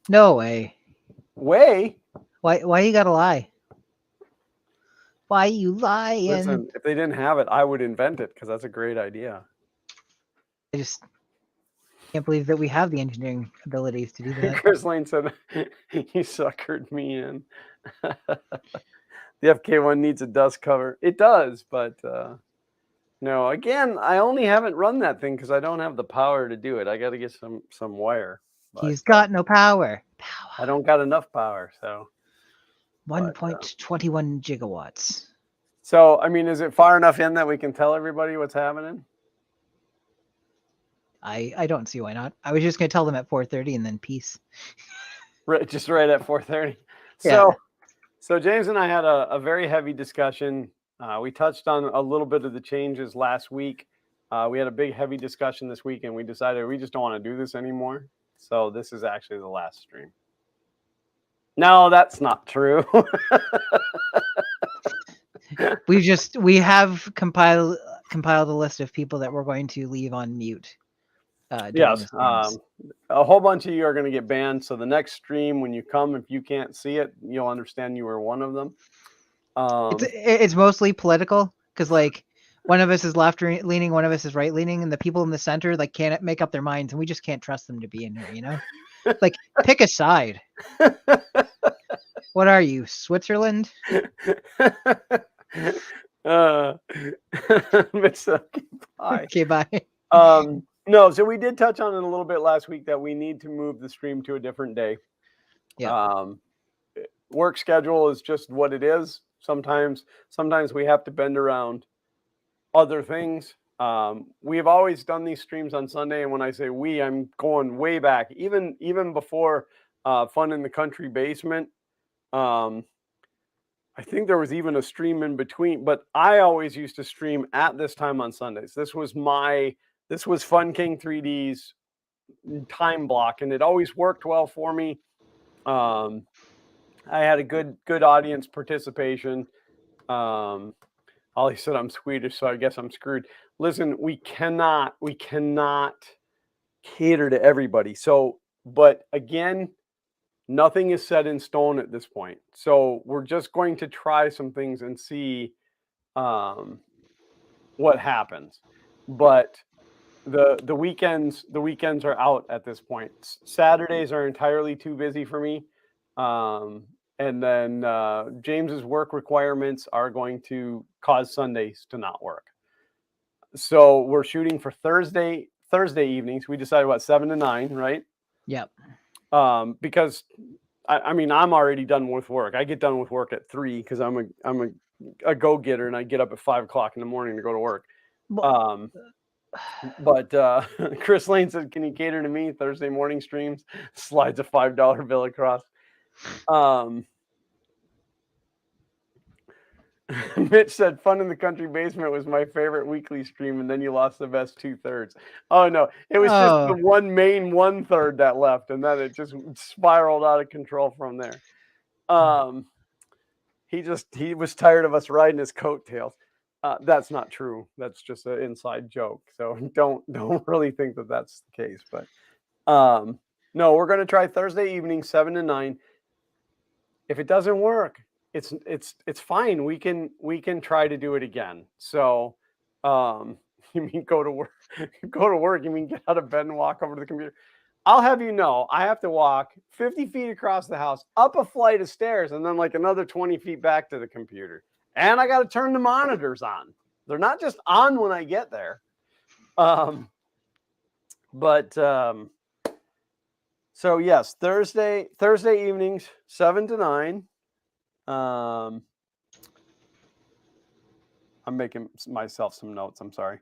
No way. Why you gotta lie? Why you lying? Listen, if they didn't have it, I would invent it because that's a great idea. I just can't believe that we have the engineering abilities to do that. Chris Lane said, "You suckered me in." The FK1 needs a dust cover. It does, but no. Again, I only haven't run that thing because I don't have the power to do it. I got to get some wire. He's got no power. I don't got enough power, so 1.21 gigawatts. So, I mean, is it far enough in that we can tell everybody what's happening? I don't see why not. I was just going to tell them at 4:30 and then peace. Right, just right at 4:30. Yeah. So James and I had a very heavy discussion. We touched on a little bit of the changes last week. We had a big, heavy discussion this week, and we decided we just don't want to do this anymore. So this is actually the last stream. No, that's not true. We have compiled a list of people that we're going to leave on mute. Yes, a whole bunch of you are going to get banned. So the next stream, when you come, if you can't see it, you'll understand you were one of them. It's mostly political because, like, one of us is left leaning, one of us is right leaning, and the people in the center like can't make up their minds, and we just can't trust them to be in here. Like pick a side. What are you, Switzerland? Mitsuki pie. Okay, bye. No, so we did touch on it a little bit last week that we need to move the stream to a different day. Yeah. Work schedule is just what it is. Sometimes we have to bend around other things. We have always done these streams on Sunday, and when I say we, I'm going way back, even before Fun in the Country Basement. I think there was even a stream in between, but I always used to stream at this time on Sundays. This was Fun King 3D's time block, and it always worked well for me. I had a good audience participation. Ollie said I'm Swedish, so I guess I'm screwed. Listen, we cannot cater to everybody. So, but again, nothing is set in stone at this point. So we're just going to try some things and see what happens. But the weekends are out at this point. Saturdays are entirely too busy for me. And then James's work requirements are going to cause Sundays to not work. So we're shooting for Thursday evenings. We decided 7 to 9, right? Yep. Because I mean, I'm already done with work. I get done with work at 3 because I'm a go-getter, and I get up at 5 o'clock in the morning to go to work. But Chris Lane said, "Can you cater to me Thursday morning streams?" Slides a $5 bill across. Mitch said, "Fun in the Country Basement was my favorite weekly stream, and then you lost the best 2/3. Oh no, it was just the one main 1/3 that left, and then it just spiraled out of control from there. He was tired of us riding his coattails. That's not true. That's just an inside joke. So don't really think that that's the case. But no, we're going to try Thursday evening, 7 to 9. If it doesn't work, it's fine. We can try to do it again. So you mean go to work? Go to work? You mean get out of bed and walk over to the computer? I'll have you know, I have to walk 50 feet across the house, up a flight of stairs, and then like another 20 feet back to the computer. And I got to turn the monitors on. They're not just on when I get there. So yes, Thursday evenings, 7 to 9. I'm making myself some notes. I'm sorry.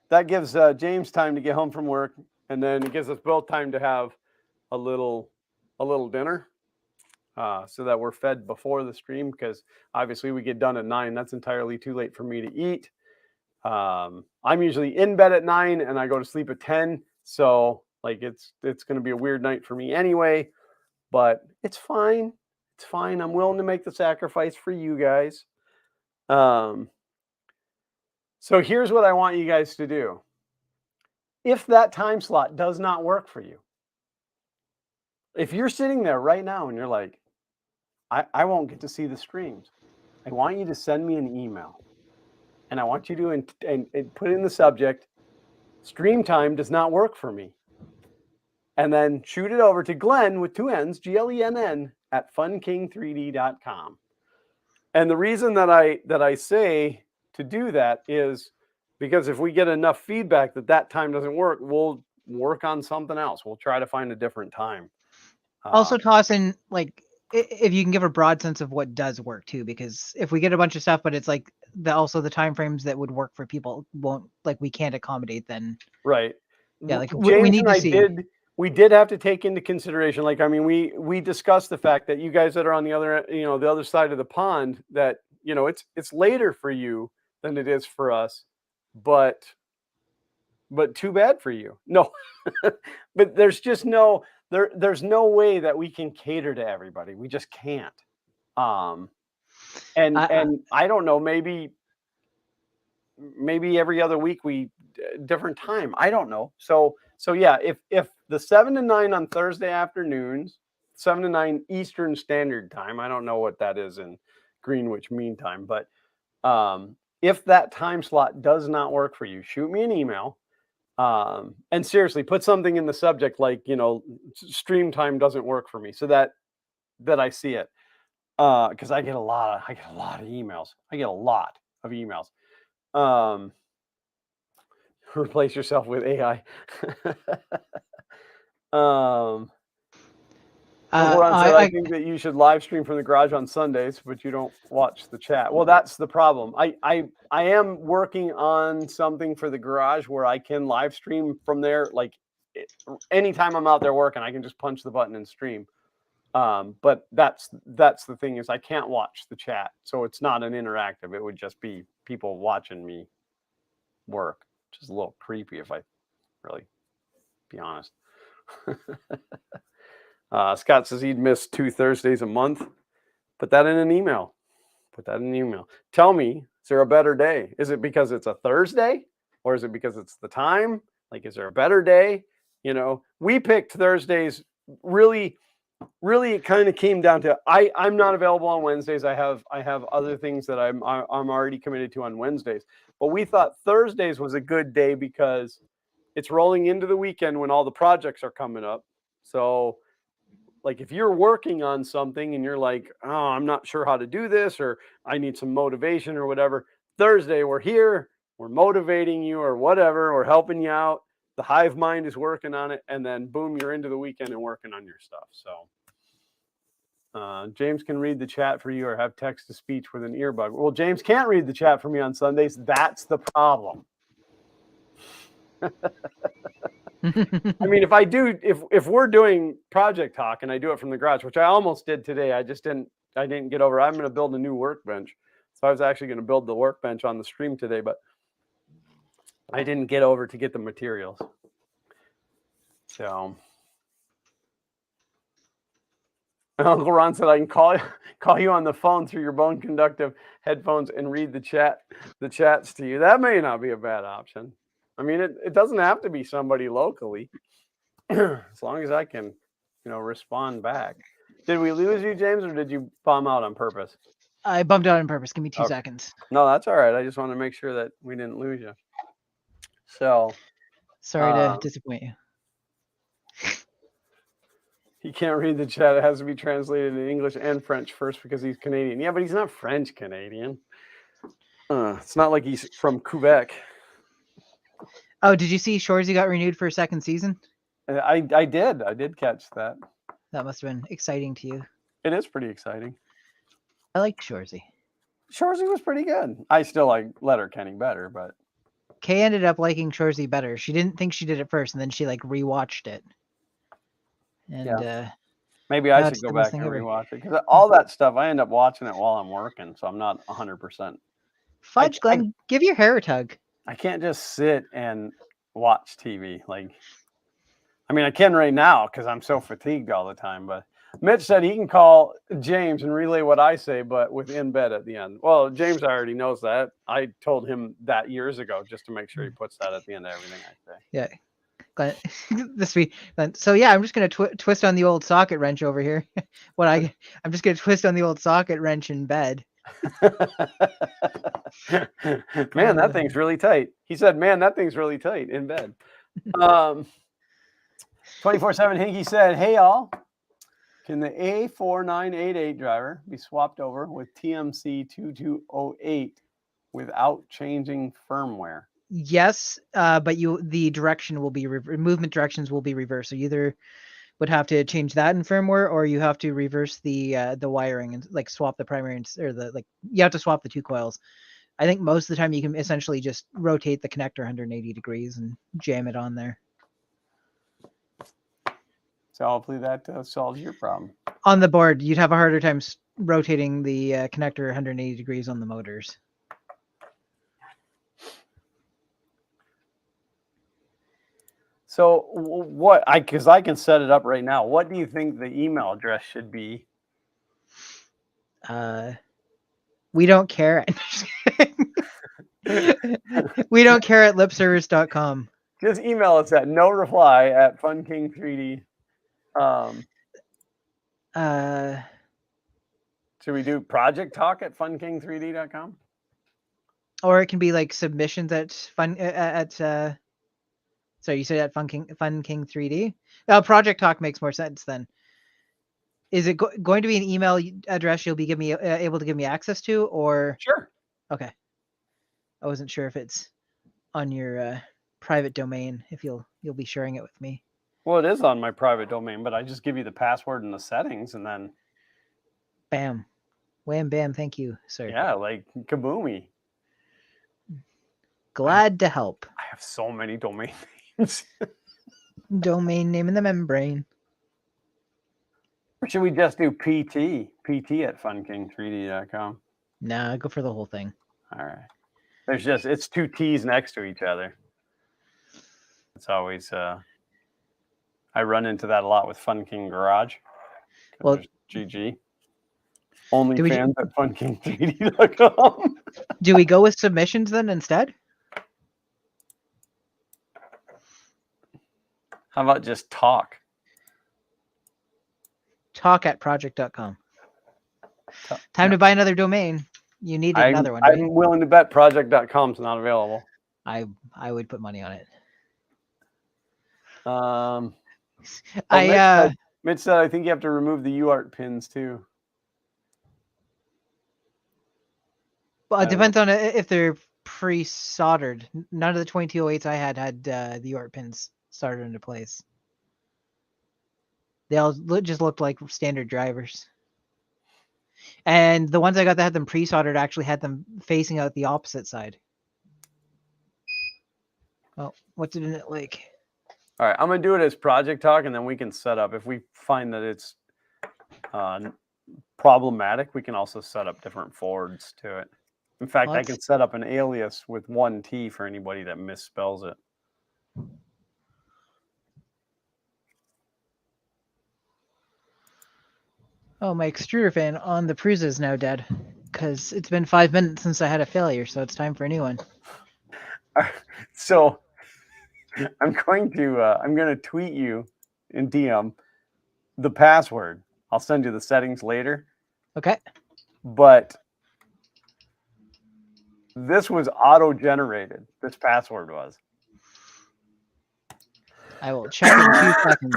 That gives James time to get home from work, and then it gives us both time to have a little dinner, so that we're fed before the stream. Because obviously we get done at 9. That's entirely too late for me to eat. I'm usually in bed at 9, and I go to sleep at 10. So like it's going to be a weird night for me anyway. But it's fine. It's fine. I'm willing to make the sacrifice for you guys. So here's what I want you guys to do. If that time slot does not work for you, if you're sitting there right now and you're like, I won't get to see the streams, I want you to send me an email. And I want you to and put in the subject, stream time does not work for me. And then shoot it over to Glenn with 2 N's, GLENN, at funking3d.com. And the reason that I say to do that is because if we get enough feedback that time doesn't work, we'll work on something else. We'll try to find a different time. Also toss in, like, if you can give a broad sense of what does work too, because if we get a bunch of stuff, but it's like also the time frames that would work for people won't, like, we can't accommodate, then right. Yeah, like James we need and to see. We did have to take into consideration, like, I mean, we discussed the fact that you guys that are on the other side of the pond, that it's later for you than it is for us, but too bad for you. No, but there's just there's no way that we can cater to everybody. We just can't. And I don't know, maybe every other week different time. I don't know. So yeah, if the 7 to 9 on Thursday afternoons, 7 to 9 Eastern Standard Time, I don't know what that is in Greenwich Mean Time, but If that time slot does not work for you, shoot me an email. And seriously, put something in the subject like, stream time doesn't work for me, so that I see it. Because I get a lot of emails. I get a lot of emails. Replace yourself with AI. Laurent said, I think that you should live stream from the garage on Sundays, but you don't watch the chat. Well, that's the problem. I am working on something for the garage where I can live stream from there. Like anytime I'm out there working, I can just punch the button and stream. But that's the thing, is I can't watch the chat. So it's not an interactive. It would just be people watching me work, which is a little creepy if I really be honest. Scott says he'd miss 2 Thursdays a month. Put that in an email. Tell me, is there a better day? Is it because it's a Thursday, or is it because it's the time? Like, is there a better day? We picked Thursdays. Really, it kind of came down to I'm not available on Wednesdays. I have other things that I'm already committed to on Wednesdays. But we thought Thursdays was a good day because it's rolling into the weekend when all the projects are coming up. So, like, if you're working on something and you're like, oh, I'm not sure how to do this, or I need some motivation or whatever, Thursday, we're here, we're motivating you or whatever, we're helping you out. The hive mind is working on it, and then boom, you're into the weekend and working on your stuff. So James can read the chat for you or have text to speech with an earbud. Well, James can't read the chat for me on Sundays. That's the problem. I mean, if we're doing project talk and I do it from the garage, which I almost did today, I didn't get over. I'm going to build a new workbench. So I was actually going to build the workbench on the stream today, but I didn't get over to get the materials. So Uncle Ron said I can call you on the phone through your bone conductive headphones and read the chats to you. That may not be a bad option. I mean, it doesn't have to be somebody locally. As long as I can, respond back. Did we lose you, James, or did you bomb out on purpose? I bumped out on purpose. Give me 2 seconds. No, that's all right. I just want to make sure that we didn't lose you. So sorry to disappoint you. He can't read the chat. It has to be translated in English and French first because he's Canadian. Yeah, but he's not French Canadian. It's not like he's from Quebec. Oh, did you see Shoresy got renewed for a second season? I did catch that. That must have been exciting to you. It is pretty exciting. I liked Shoresy. Shoresy was pretty good. I still like Letterkenny better, but Kay ended up liking Shoresy better. She didn't think she did it first, and then she rewatched it. And maybe I should go back and rewatch it, because all that stuff I end up watching it while I'm working, so I'm not 100%. Fudge, Glenn, give your hair a tug. I can't just sit and watch TV. I mean, I can right now because I'm so fatigued all the time. But Mitch said he can call James and relay what I say, but with in bed at the end. Well, James already knows that. I told him that years ago just to make sure he puts that at the end of everything I say. Yeah. So yeah, I'm just gonna twist on the old socket wrench over here. I'm just gonna twist on the old socket wrench in bed. Man, that thing's really tight. He said, "Man, that thing's really tight in bed." 24/7 Hinky said, "Hey all, can the A4988 driver be swapped over with TMC 2208 without changing firmware?" Yes, but the direction will be movement directions will be reversed. So you either would have to change that in firmware, or you have to reverse the wiring and swap the primary you have to swap the 2 coils. I think most of the time you can essentially just rotate the connector 180 degrees and jam it on there. So hopefully that solves your problem. On the board, you'd have a harder time rotating the connector 180 degrees on the motors. So because I can set it up right now. What do you think the email address should be? We don't care. We don't care at lipservice.com. Just email us at noreply@funking3d. Should we do project talk at funking3d.com? Or it can be like submissions at fun at sorry, you said at Fun King 3D. Project Talk makes more sense then. Is it going to be an email address you'll be able to give me access to, or? Sure. Okay. I wasn't sure if it's on your private domain, if you'll be sharing it with me. Well, it is on my private domain, but I just give you the password and the settings, and then Bam, wham, bam. Thank you, sir. yeah, like kaboomy. Glad to help. I have so many domain names. Domain name in the membrane. Or should we just do PT at funking3d.com? Nah, go for the whole thing. All right. It's two T's next to each other. It's always I run into that a lot with Fun King Garage. Well, GG. Only fans at funking3d.com. Do we go with submissions then instead? How about just talk? Talk at project.com. Time to buy another domain. You need another one, right? I'm willing to bet project.com is not available. I would put money on it. Mitch said I think you have to remove the UART pins too. Well, it depends on if they're pre-soldered. None of the 2208s I had the UART pins soldered into place. They all just looked like standard drivers. And the ones I got that had them pre-soldered actually had them facing out the opposite side. Well, what's it in it like? All right, I'm going to do it as Project Talk, and then we can set up. If we find that it's problematic, we can also set up different forwards to it. In fact, I can set up an alias with one T for anybody that misspells it. Oh, my extruder fan on the Prusa is now dead because it's been 5 minutes since I had a failure, so it's time for a new one. So I'm going to tweet you in DM the password. I'll send you the settings later. Okay. But this was auto-generated. This password was. I will check in 2 seconds.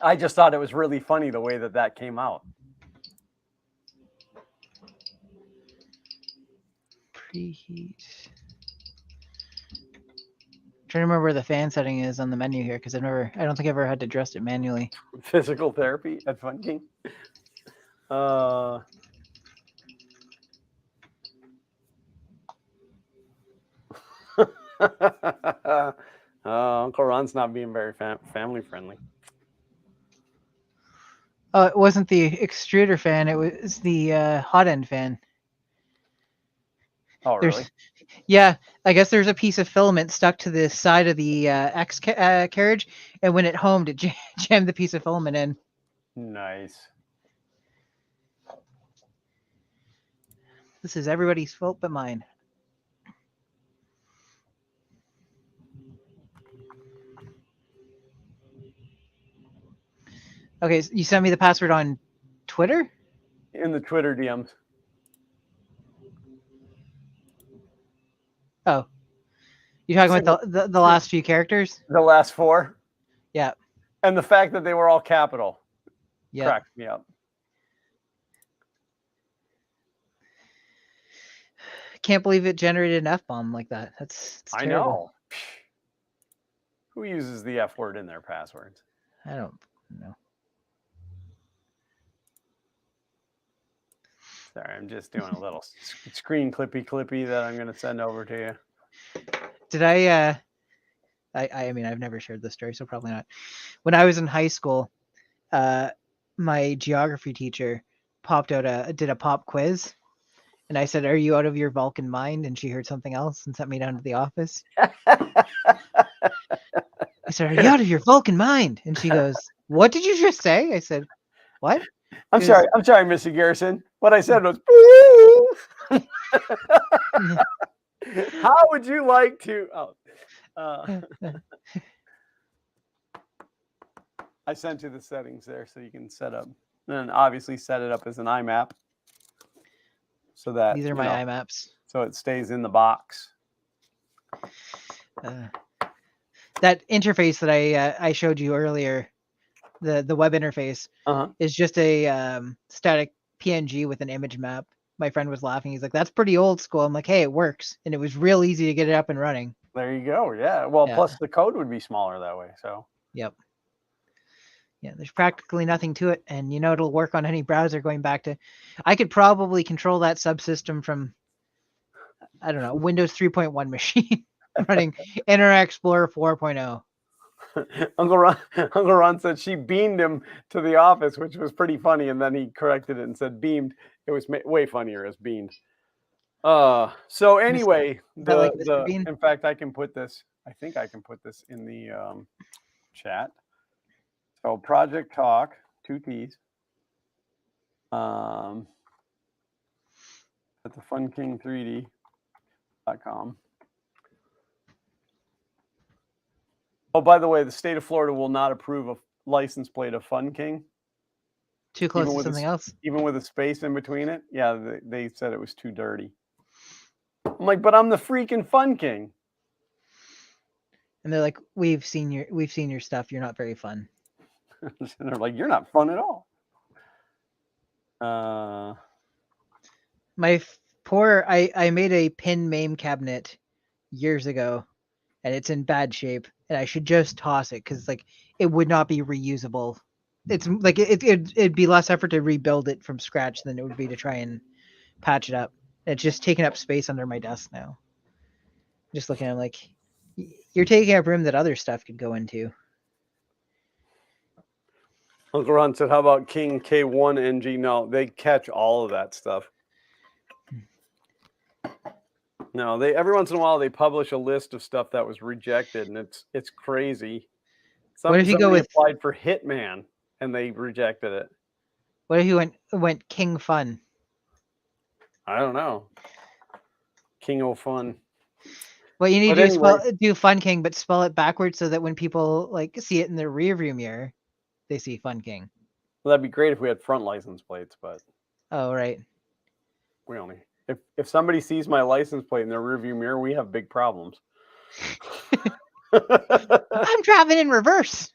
I just thought it was really funny the way that came out. Preheat. I'm trying to remember where the fan setting is on the menu here because I don't think I've ever had to adjust it manually. Physical therapy at Fun King. Uncle Ron's not being very family friendly. Oh, it wasn't the extruder fan. It was the hot end fan. Oh, really? Yeah, I guess there's a piece of filament stuck to the side of the X carriage, and when it homed, it jammed the piece of filament in. Nice. This is everybody's fault but mine. Okay, so you sent me the password on Twitter? In the Twitter DMs. Oh. You're talking about the last few characters? The last 4? Yeah. And the fact that they were all capital cracked me up. Can't believe it generated an F-bomb like that. That's I know. Who uses the F word in their passwords? I don't know. Sorry, I'm just doing a little screen clippy that I'm going to send over to you. Did I mean, I've never shared this story, so probably not. When I was in high school, my geography teacher did a pop quiz. And I said, "Are you out of your Vulcan mind?" And she heard something else and sent me down to the office. I said, "Are you out of your Vulcan mind?" And she goes, "What did you just say?" I said, "What?" I'm sorry, Mr. Garrison. What I said was, how would you like to? I sent you the settings there so you can set up, and obviously set it up as an IMAP. so that These are my IMAPs. So it stays in the box. That interface that I showed you earlier, the web interface, is just a static PNG with an image map. My friend was laughing. He's like, "That's pretty old school." I'm like, "Hey, it works," and it was real easy to get it up and running. There you go. Yeah. Well, plus the code would be smaller that way. So. Yep. Yeah, there's practically nothing to it, and it'll work on any browser. Going back to, I could probably control that subsystem from, I don't know, Windows 3.1 machine running Internet Explorer 4.0. Uncle Ron said she beamed him to the office, which was pretty funny, and then he corrected it and said beamed. It was way funnier as beamed. So anyway, in fact, I can put this. I think I can put this in the chat. So Project Talk, 2 T's. At the funking3d.com. Oh, by the way, the state of Florida will not approve a license plate of Fun King. Too close to something else? Even with a space in between it? Yeah, they said it was too dirty. I'm like, but I'm the freaking Fun King. And they're like, we've seen your stuff. You're not very fun. And they're like, you're not fun at all. I made a pin MAME cabinet years ago, and it's in bad shape, and I should just toss it because it would not be reusable. It's like it'd be less effort to rebuild it from scratch than it would be to try and patch it up. It's just taking up space under my desk now. Just looking at it, like, you're taking up room that other stuff could go into. Uncle Ron said, how about King K1NG? No, they catch all of that stuff. No, every once in a while they publish a list of stuff that was rejected, and it's crazy. What if you go with applied for Hitman and they rejected it? What if you went King Fun? I don't know. King O Fun. Well, you need to do Fun King, but spell it backwards so that when people see it in their rearview mirror, they see Fun King. Well, that'd be great if we had front license plates, but oh, right. We only if somebody sees my license plate in their rearview mirror, we have big problems. I'm driving in reverse.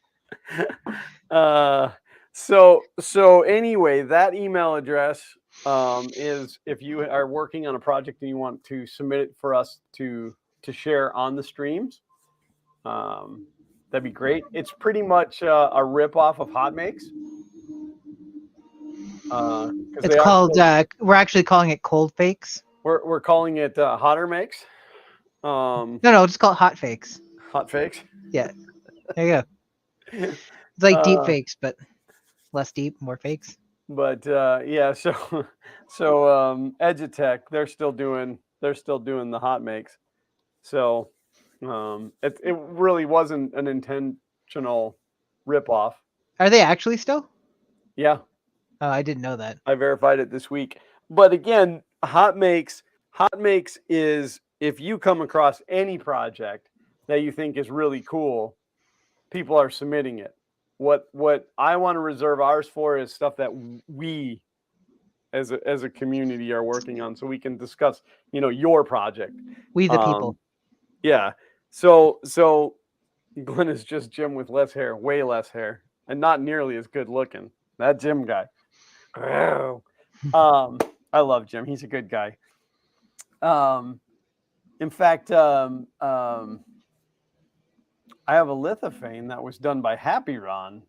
So anyway, that email address is if you are working on a project and you want to submit it for us to share on the streams. That'd be great. It's pretty much a ripoff of Hot Makes. It's called. We're actually calling it Cold Fakes. We're calling it Hotter Makes. No, just call it Hot Fakes. Hot Fakes. Yeah, there you go. It's like deep fakes, but less deep, more fakes. But yeah, so Edutech, they're still doing the Hot Makes. So it really wasn't an intentional ripoff. Are they actually still? Yeah. Oh, I didn't know that. I verified it this week. But again, Hot Makes is if you come across any project that you think is really cool, people are submitting it. What I want to reserve ours for is stuff that we as a community are working on, so we can discuss, your project. We the people. Yeah. So Glenn is just Jim with less hair, way less hair, and not nearly as good looking. That Jim guy. I love Jim. He's a good guy. In fact, I have a lithophane that was done by Happy Ron.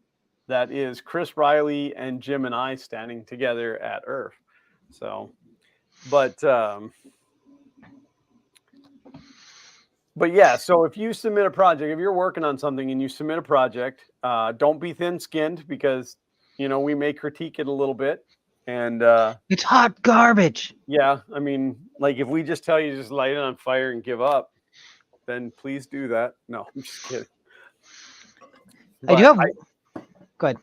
That is Chris Riley and Jim and I standing together at Earth. So, but yeah, so if you submit a project, if you're working on something and you submit a project, don't be thin-skinned because, we may critique it a little bit. And it's hot garbage. Yeah, I mean, if we just tell you just light it on fire and give up, then please do that. No, I'm just kidding. But I do have. Go ahead.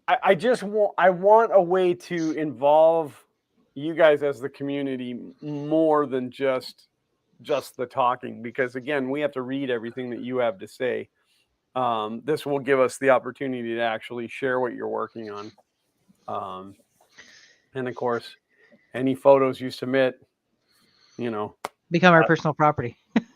I want a way to involve you guys as the community more than just the talking, because again, we have to read everything that you have to say. This will give us the opportunity to actually share what you're working on. And of course, any photos you submit, you know, Become our personal property.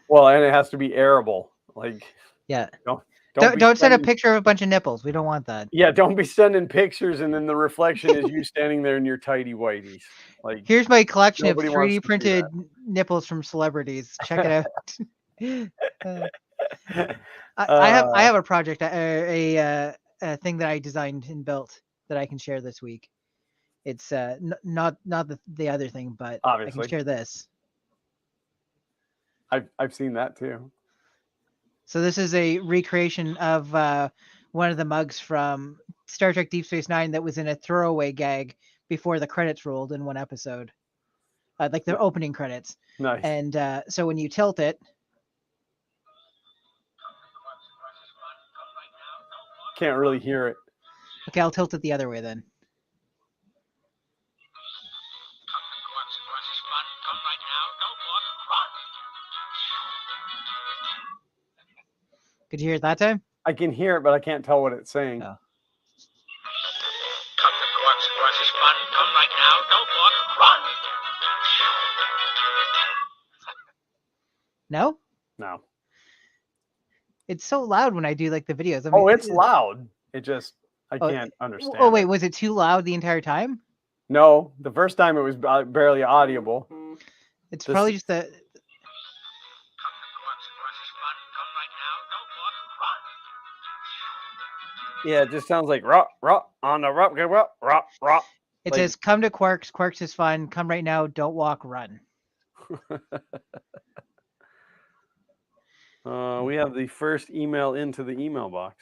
well, and it has to be airable. Like, Yeah. don't be Don't send a sending, picture of a bunch of nipples. We don't want that. yeah, don't be sending pictures and then the reflection is you standing there in your tidy whities. Like, Here's my collection of nobody wants 3D to see printed nipples from celebrities. Check it out. I have a project, a thing that I designed and built that I can share this week. It's not the other thing, but I can obviously. share this. I've seen that too. So this is a recreation of one of the mugs from Star Trek Deep Space Nine that was in a throwaway gag before the credits rolled in one episode, like the opening credits. Nice. And so when you tilt it, can't really hear it. okay, I'll tilt it the other way then. Could you hear it that time? I can hear it, but I can't tell what it's saying. Oh. No? No. It's so loud when I do like the videos. I Oh, mean, it's loud. It just, I can't understand. Oh, wait, it. was it too loud the entire time? No, the first time it was barely audible. It's probably just the. Yeah, it just sounds like rock, rock, on the rock, rock, rock, rock. It Like, says, "Come to Quarks. Quarks is fun. Come right now. Don't walk. Run." We have the first email into the email box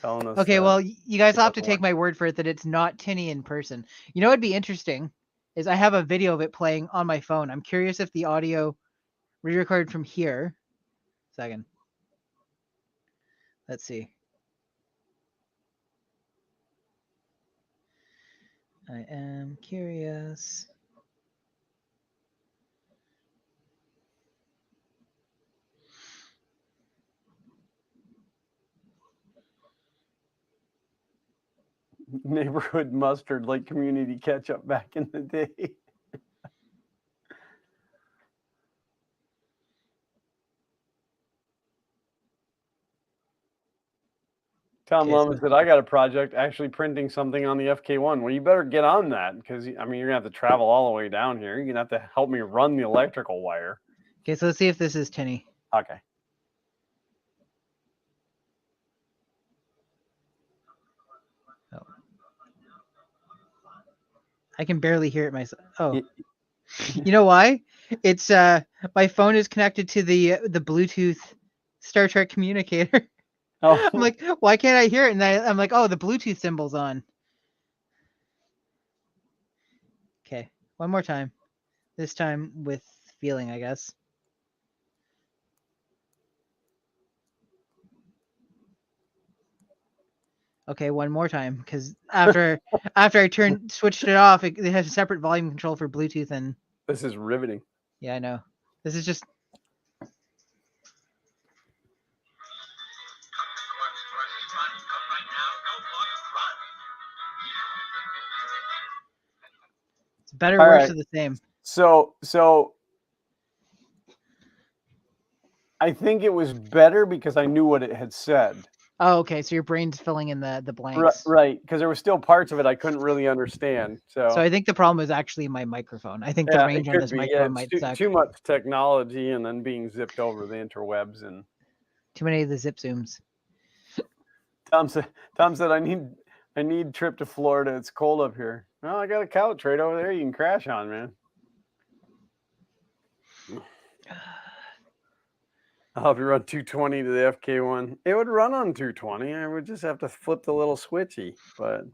telling us. Okay, well, you guys will have to take my word for it that it's not tinny in person. You know what'd be interesting is I have a video of it playing on my phone. I'm curious if the audio re-recorded from here. Second. Let's see. I am curious. Neighborhood mustard, like community ketchup back in the day. Tom Lum said, I got a project actually printing something on the FK1. Well, you better get on that because, I mean, you're going to have to travel all the way down here. You're going to have to help me run the electrical wire. Okay, so let's see if this is tinny. Okay. Oh. I can barely hear it myself. Oh. You know why? It's my phone is connected to the Bluetooth Star Trek communicator. Oh. I'm like, why can't I hear it? And I'm like, oh, the Bluetooth symbol's on. Okay, one more time. This time with feeling, I guess. Okay, one more time, because after I switched it off, it has a separate volume control for Bluetooth and. This is riveting. Yeah, I know. This is just. It's better, All worse, right. or the same. So I think it was better because I knew what it had said. Oh, okay. So your brain's filling in the blanks. Right, because there were still parts of it I couldn't really understand. So I think the problem is actually my microphone. I think the range on this microphone might suck. Too much technology and then being zipped over the interwebs and too many of the zip zooms. Tom said I need trip to Florida. It's cold up here. Well, I got a couch right over there you can crash on, man. I'll have you run 220 to the FK1. It would run on 220. I would just have to flip the little switchy, but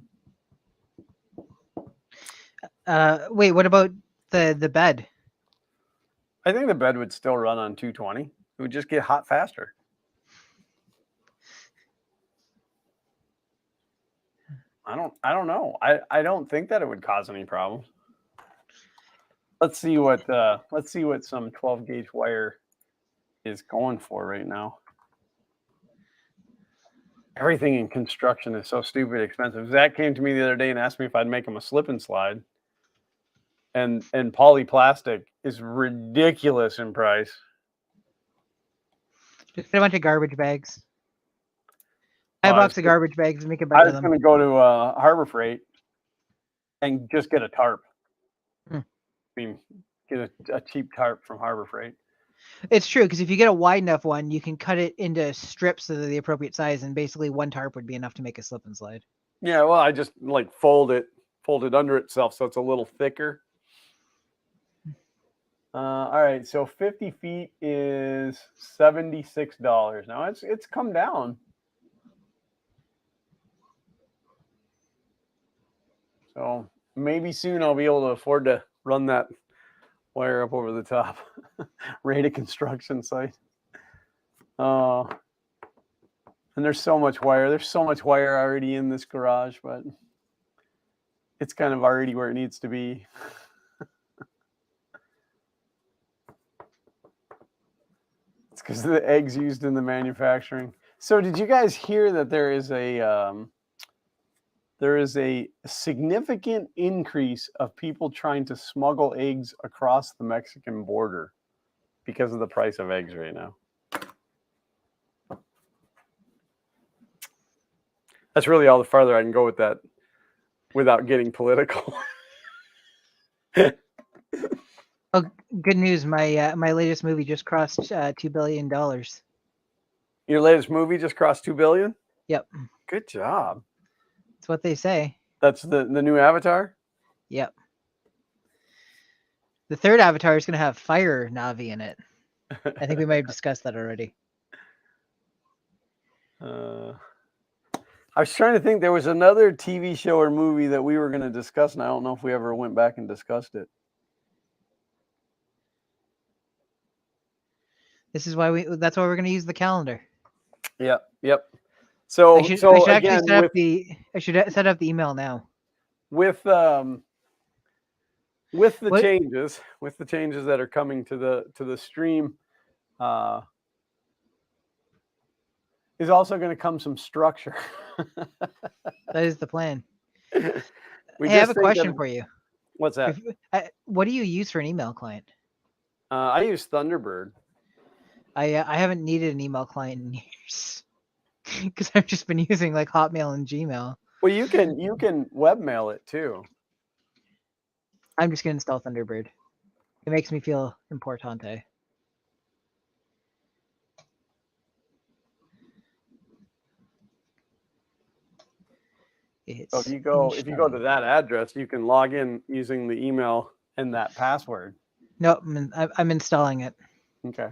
wait, what about the bed? I think the bed would still run on 220. It would just get hot faster. I don't know. I don't think that it would cause any problems. Let's see what some 12 gauge wire is going for right now. Everything in construction is so stupid expensive. Zach came to me the other day and asked me if I'd make him a slip and slide. and polyplastic is ridiculous in price. Just get a bunch of garbage bags. Buy a Well, box of garbage bags and make a I bunch was of going them. to go to Harbor Freight and just get a tarp. Hmm. I mean, get a cheap tarp from Harbor Freight. It's true, because if you get a wide enough one, you can cut it into strips that are the appropriate size, and basically one tarp would be enough to make a slip and slide. Yeah, well, I just like fold it under itself so it's a little thicker. All right, so 50 feet is $76. Now it's come down. So maybe soon I'll be able to afford to run that wire up over the top. Rate a construction site. Oh, and there's so much wire. There's so much wire already in this garage, but it's kind of already where it needs to be. It's because of the eggs used in the manufacturing. So did you guys hear that there is a significant increase of people trying to smuggle eggs across the Mexican border because of the price of eggs right now? That's really all the farther I can go with that without getting political. Oh, good news! My latest movie just crossed $2 billion. Your latest movie just crossed 2 billion? Yep. Good job. That's what they say. That's the new Avatar? Yep. The third Avatar is going to have Fire Navi in it. I think we might have discussed that already. I was trying to think. There was another TV show or movie that we were going to discuss, and I don't know if we ever went back and discussed it. That's why we're going to use the calendar. Yep. So I should again, set up the email now. With the changes that are coming to the stream, is also going to come some structure. That is the plan. Hey, I have a question for you. What's that? What do you use for an email client? I use Thunderbird. I haven't needed an email client in years because I've just been using like Hotmail and Gmail. Well, you can webmail it too. I'm just gonna install Thunderbird. It makes me feel importante. So if you go to that address, you can log in using the email and that password. No, I'm installing it. Okay.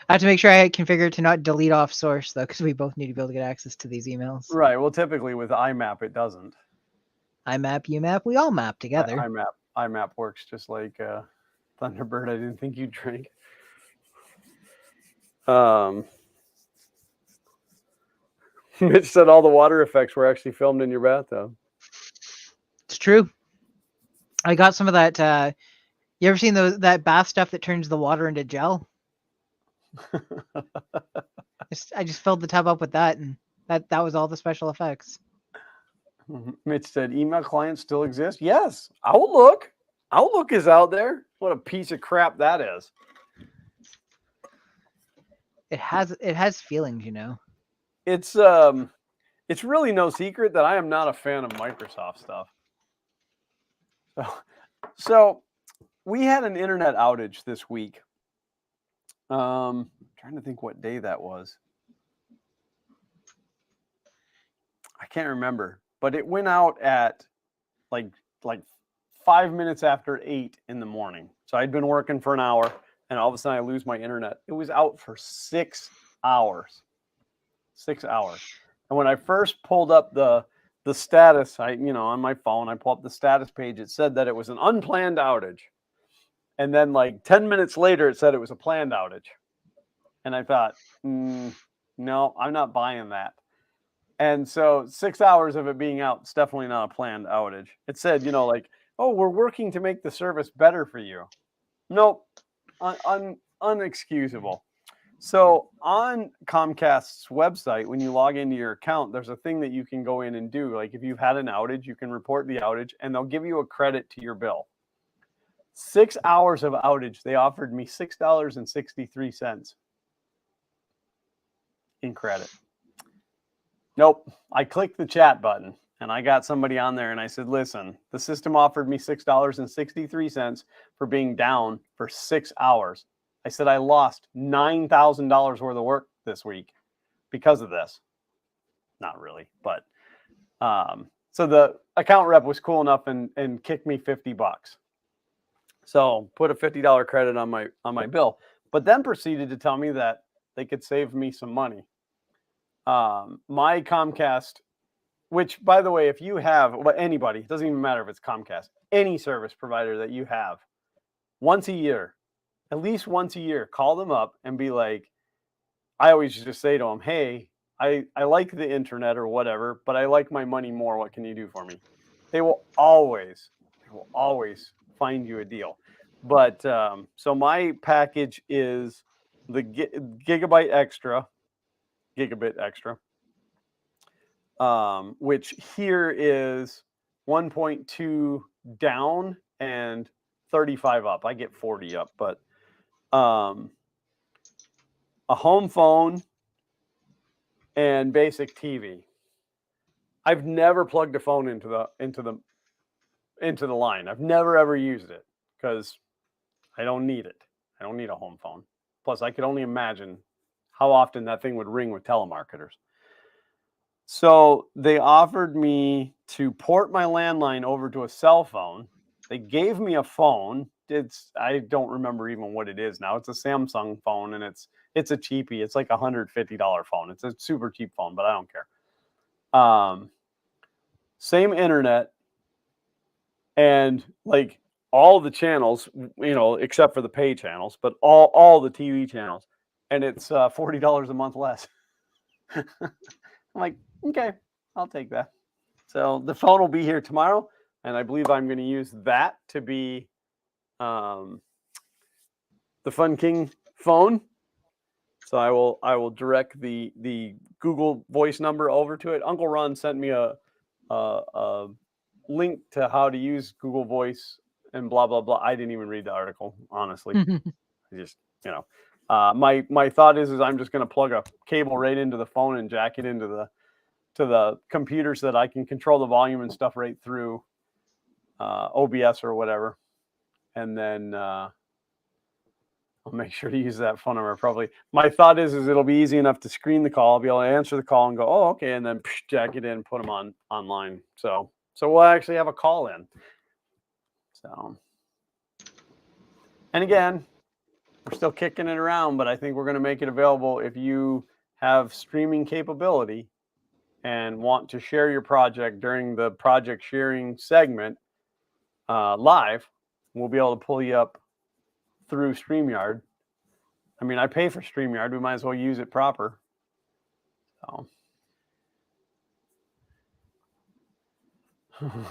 I have to make sure I configure it to not delete off source though, because we both need to be able to get access to these emails. Right. Well, typically with IMAP, it doesn't. IMAP, UMAP, we all map together. IMAP works just like Thunderbird. I didn't think you'd drink. Mitch said all the water effects were actually filmed in your bathtub. It's true. I got some of that. You ever seen that bath stuff that turns the water into gel? I just filled the tub up with that, and that was all the special effects. Mitch said, email clients still exist? Yes. Outlook is out there. What a piece of crap that is. It has feelings, you know. It's really no secret that I am not a fan of Microsoft stuff. So we had an internet outage this week. Trying to think what day that was. I can't remember, but it went out at like 5 minutes after 8 in the morning. So I'd been working for an hour, and all of a sudden I lose my internet. It was out for 6 hours. 6 hours. And when I first pulled up the status, on my phone, I pulled up the status page. It said that it was an unplanned outage. And then like 10 minutes later, it said it was a planned outage. And I thought, no, I'm not buying that. And so 6 hours of it being out, it's definitely not a planned outage. It said, oh, we're working to make the service better for you. Nope, unexcusable. So on Comcast's website, when you log into your account, there's a thing that you can go in and do. Like if you've had an outage, you can report the outage, and they'll give you a credit to your bill. 6 hours of outage. They offered me $6.63 in credit. Nope. I clicked the chat button and I got somebody on there and I said, listen, the system offered me $6.63 for being down for 6 hours. I said, I lost $9,000 worth of work this week because of this. Not really, but so the account rep was cool enough and kicked me $50. So put a $50 credit on my bill, but then proceeded to tell me that they could save me some money. My Comcast, which by the way, if you have, well, anybody, it doesn't even matter if it's Comcast, any service provider that you have, once a year, at least once a year, call them up and be like, I always just say to them, hey, I like the internet or whatever, but I like my money more. What can you do for me? They will always find you a deal. But so my package is the gigabit extra, which here is 1.2 down and 35 up. I get 40 up, but a home phone and basic TV. I've never plugged a phone into the line. I've never ever used it because I don't need it. I don't need a home phone. Plus, I could only imagine how often that thing would ring with telemarketers. So they offered me to port my landline over to a cell phone. They gave me a phone. I don't remember even what it is now. It's a Samsung phone and it's a cheapie. It's like a $150 phone. It's a super cheap phone, but I don't care. Same internet and like all the channels, except for the pay channels, but all the TV channels. And it's $40 a month less. I'm like, okay, I'll take that. So the phone will be here tomorrow, and I believe I'm going to use that to be the Fun King phone. So I will direct the Google Voice number over to it. Uncle Ron sent me a link to how to use Google Voice and blah blah blah. I didn't even read the article, honestly. I just my thought is I'm just going to plug a cable right into the phone and jack it into the computer so that I can control the volume and stuff right through OBS or whatever, and then I'll make sure to use that phone number. Probably my thought is it'll be easy enough to screen the call. I'll be able to answer the call and go, oh, okay, and then jack it in, put them online. So we'll actually have a call in. So, and again, we're still kicking it around, but I think we're going to make it available if you have streaming capability and want to share your project during the project sharing segment live. We'll be able to pull you up through StreamYard. I mean, I pay for StreamYard. We might as well use it proper. So.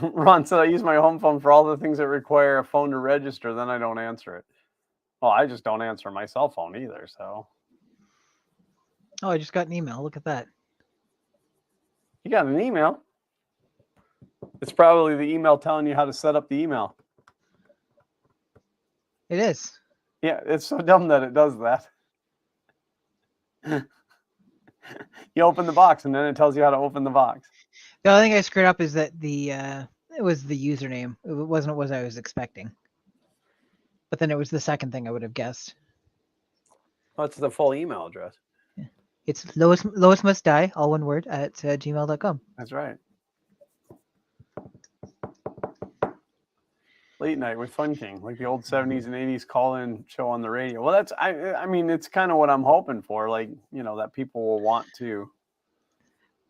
Ron said I use my home phone for all the things that require a phone to register, then I don't answer it. Well, I just don't answer my cell phone either, so. Oh, I just got an email. Look at that. You got an email? It's probably the email telling you how to set up the email. It is. Yeah, it's so dumb that it does that. You open the box and then it tells you how to open the box. The only thing I screwed up is that it was the username. It wasn't what I was expecting. But then it was the second thing I would have guessed. What's the full email address? Yeah. It's Lois Must Die, all one word, at gmail.com. That's right. Late night with Fun King, like the old 70s and 80s call-in show on the radio. Well, that's I mean, it's kind of what I'm hoping for, like, that people will want to.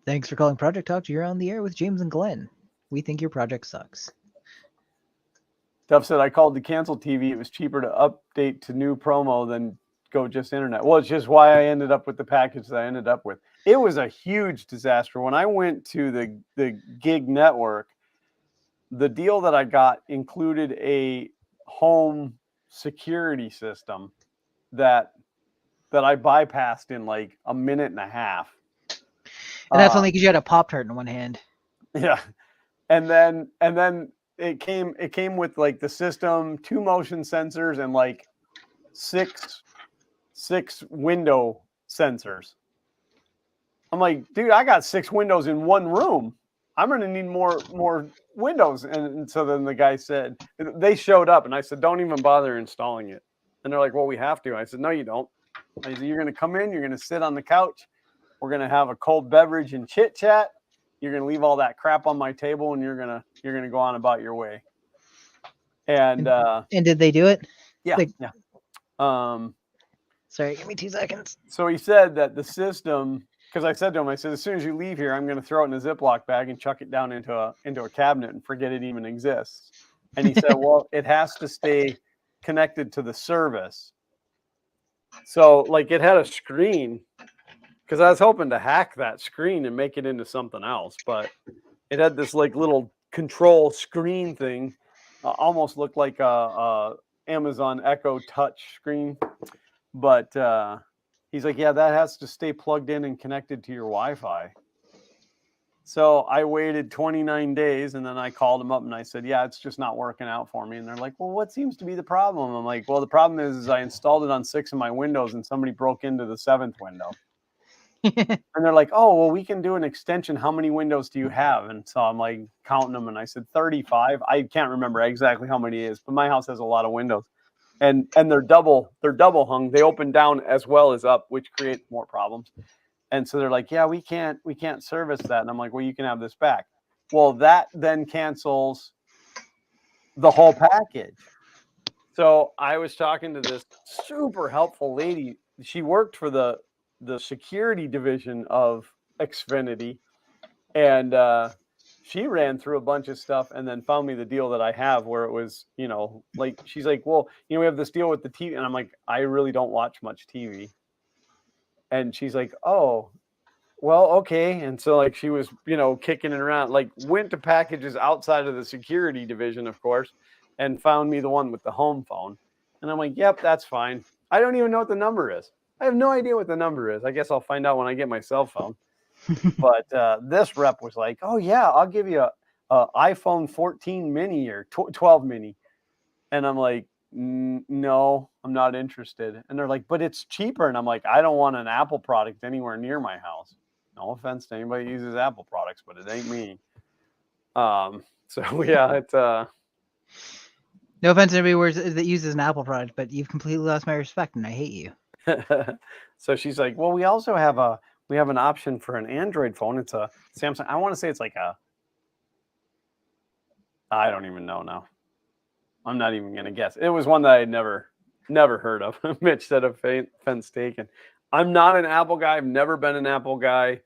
Thanks for calling Project Talk. You're on the air with James and Glenn. We think your project sucks. Duff said, I called to cancel TV. It was cheaper to update to new promo than go just internet. Well, it's just why I ended up with the package that I ended up with. It was a huge disaster. When I went to the gig network, the deal that I got included a home security system that I bypassed in like a minute and a half. And that's only because you had a Pop-Tart in one hand. Yeah. And then it came with like the system, 2 motion sensors, and like six window sensors. I'm like, dude, I got 6 windows in one room. I'm gonna need more windows. And so then the guy said, they showed up, and I said, don't even bother installing it. And they're like, well, we have to. I said, no, you don't. I said, you're gonna come in, you're gonna sit on the couch, we're gonna have a cold beverage and chit chat. You're gonna leave all that crap on my table, and you're gonna go on about your way. And did they do it? yeah, Like, yeah. Sorry, give me 2 seconds. So he said that the system, because I said to him, I said, as soon as you leave here, I'm going to throw it in a Ziploc bag and chuck it down into a cabinet and forget it even exists. And he said, well, it has to stay connected to the service. So like it had a screen, because I was hoping to hack that screen and make it into something else, but it had this like little control screen thing, almost looked like a Amazon Echo Touch screen. But he's like, yeah, that has to stay plugged in and connected to your Wi-Fi. So I waited 29 days, and then I called him up and I said, yeah, it's just not working out for me. And they're like, well, what seems to be the problem? I'm like, well, the problem is I installed it on 6 of my windows and somebody broke into the 7th window. And they're like, oh, well, we can do an extension. How many windows do you have? And so I'm like counting them, and I said 35. I can't remember exactly how many it is, but my house has a lot of windows. And they're double hung. They open down as well as up, which creates more problems. And so they're like, yeah, we can't service that. And I'm like, well, you can have this back. Well, that then cancels the whole package. So I was talking to this super helpful lady. She worked for the security division of Xfinity, and she ran through a bunch of stuff and then found me the deal that I have, where it was, like, she's like, well, we have this deal with the TV. And I'm like, I really don't watch much TV. And she's like, oh, well, okay. And so like, she was, kicking it around, like went to packages outside of the security division, of course, and found me the one with the home phone. And I'm like, yep, that's fine. I don't even know what the number is. I have no idea what the number is. I guess I'll find out when I get my cell phone. But this rep was like, oh, yeah, I'll give you a iPhone 14 mini or 12 mini. And I'm like, no, I'm not interested. And they're like, but it's cheaper. And I'm like, I don't want an Apple product anywhere near my house. No offense to anybody who uses Apple products, but it ain't me. So, yeah, it's... No offense to anybody that uses an Apple product, but you've completely lost my respect, and I hate you. So she's like, well, we also have an option for an Android phone. It's a Samsung. I want to say it's like I don't even know now. I'm not even going to guess. It was one that I had never heard of. Mitch said offense taken. I'm not an Apple guy. I've never been an Apple guy.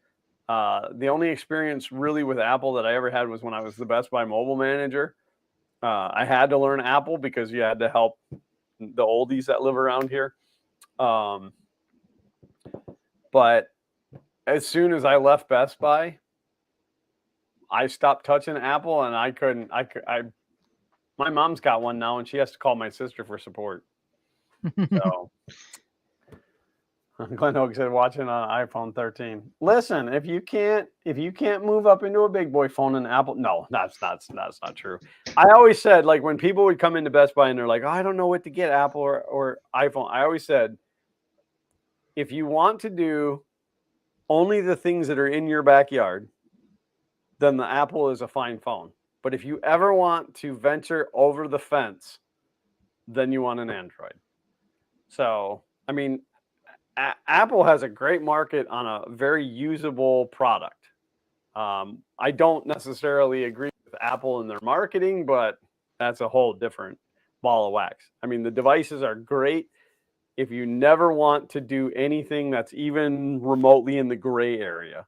The only experience really with Apple that I ever had was when I was the Best Buy mobile manager. I had to learn Apple because you had to help the oldies that live around here. But as soon as I left Best Buy, I stopped touching Apple, and my mom's got one now, and she has to call my sister for support. So Glenn Hogue said, watching on iPhone 13. Listen, if you can't move up into a big boy phone in Apple, no, that's not true. I always said, like, when people would come into Best Buy and they're like, oh, I don't know what to get, Apple or iPhone, I always said, if you want to do only the things that are in your backyard, then the Apple is a fine phone. But if you ever want to venture over the fence, then you want an Android. So, I mean, Apple has a great market on a very usable product. I don't necessarily agree with Apple in their marketing, but that's a whole different ball of wax. I mean, the devices are great if you never want to do anything that's even remotely in the gray area,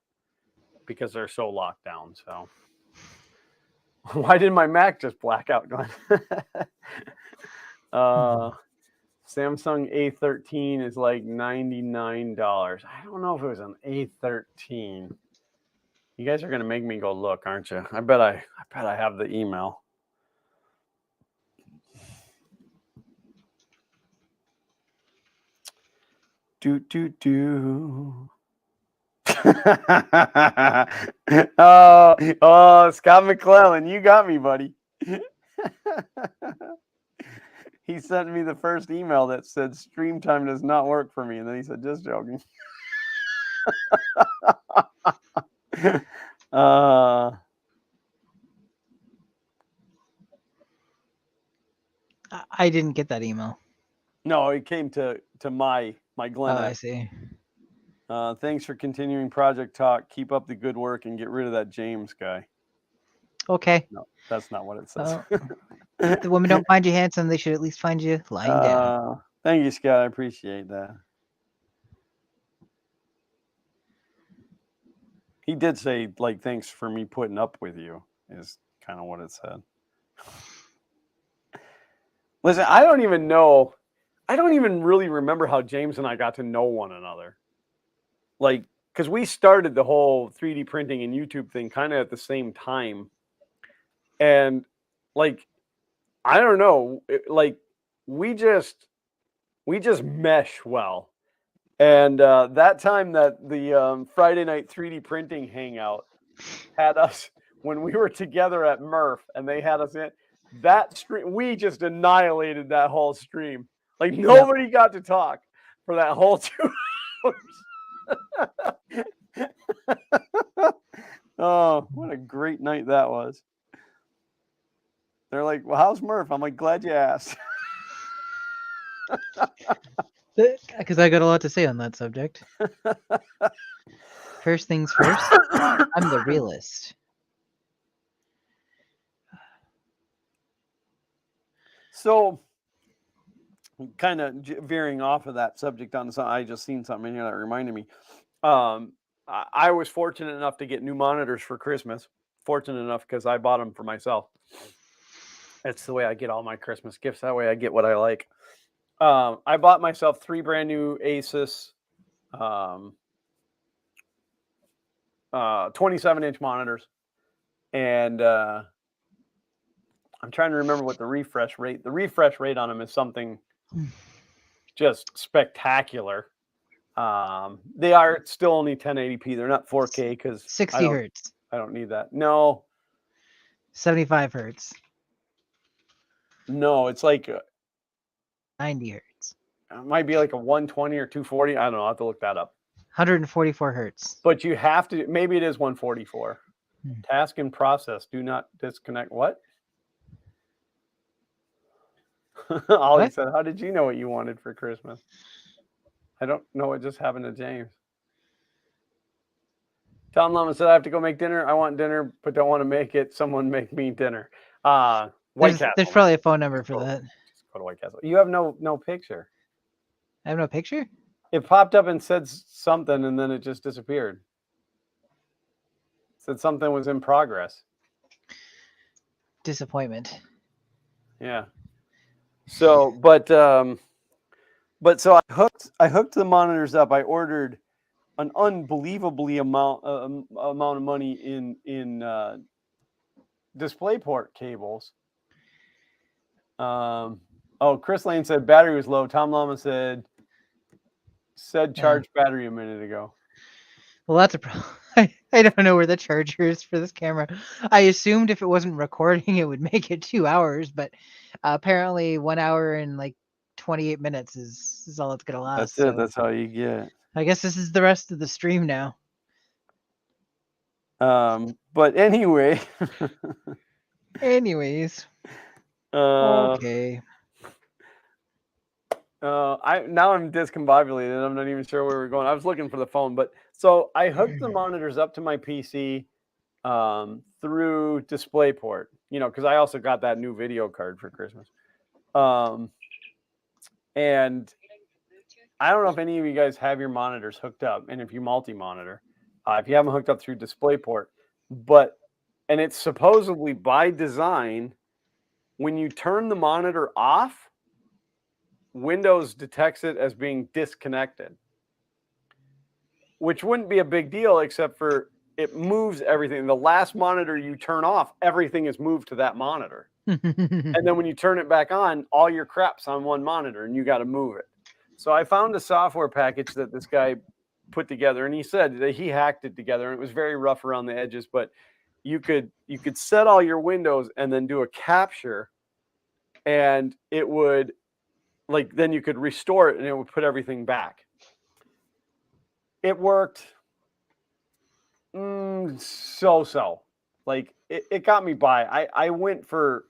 because they're so locked down. So why did my Mac just black out, Glenn? Samsung A13 is like $99. I don't know if it was an A13. You guys are going to make me go look, aren't you? I bet I have the email. Oh, Scott McClellan, you got me, buddy. He sent me the first email that said stream time does not work for me. And then he said, just joking. I didn't get that email. No, it came to my Oh, Glen. I see. Thanks for continuing Project Talk. Keep up the good work and get rid of that James guy. Okay. No, that's not what it says. If the women don't find you handsome, they should at least find you lying down. Thank you, Scott. I appreciate that. He did say, like, thanks for me putting up with you, is kind of what it said. Listen, I don't even really remember how James and I got to know one another. Like, because we started the whole 3D printing and YouTube thing kind of at the same time. And, like, I don't know, we just mesh well. And that time that the Friday night 3D printing hangout had us when we were together at Murph, and they had us in that stream, we just annihilated that whole stream. Like nobody got to talk for that whole 2 hours. Oh, what a great night that was. They're like, well, how's Murph? I'm like, glad you asked. Because I got a lot to say on that subject. First things first, I'm the realist. So, kind of veering off of that subject on something, I just seen something in here that reminded me. I was fortunate enough to get new monitors for Christmas. Fortunate enough because I bought them for myself. That's the way I get all my Christmas gifts. That way I get what I like. I bought myself 3 brand new Asus 27-inch monitors. And I'm trying to remember what the refresh rate on them is something just spectacular. They are still only 1080p. They're not 4K because 60 hertz. I don't need that. No. 75 hertz. No, it's like 90 hertz. It might be like a 120 or 240. I don't know. I'll have to look that up. 144 hertz. But you have to, maybe it is 144. Task and process. Do not disconnect. What? Ollie said, how did you know what you wanted for Christmas? I don't know what just happened to James. Tom Lama said, I have to go make dinner. I want dinner, but don't want to make it. Someone make me dinner. White Castle. There's probably a phone number for that. Just go to White Castle. You have no picture. I have no picture? It popped up and said something, and then it just disappeared. It said something was in progress. Disappointment. Yeah. So, but so I hooked the monitors up. I ordered an unbelievably amount of money in DisplayPort cables. Chris Lane said battery was low. Tom Lama said charge battery a minute ago. Well, that's a problem. I don't know where the charger is for this camera. I assumed if it wasn't recording, it would make it 2 hours, but apparently 1 hour and like 28 minutes is all it's gonna last. That's it. That's all you get. I guess this is the rest of the stream now. But anyway. Anyways. Okay. Now I'm discombobulated. I'm not even sure where we're going. I was looking for the phone, but so I hooked the monitors up to my PC through DisplayPort, because I also got that new video card for Christmas. And I don't know if any of you guys have your monitors hooked up, and if you multi-monitor, if you haven't hooked up through DisplayPort, and it's supposedly by design, when you turn the monitor off, Windows detects it as being disconnected, which wouldn't be a big deal except for it moves everything. The last monitor you turn off, everything is moved to that monitor. And then when you turn it back on, all your crap's on one monitor and you got to move it. So I found a software package that this guy put together, and he said that he hacked it together, and it was very rough around the edges, but you could set all your windows and then do a capture, and it would then you could restore it and it would put everything back. It worked so. Like it got me by. I went for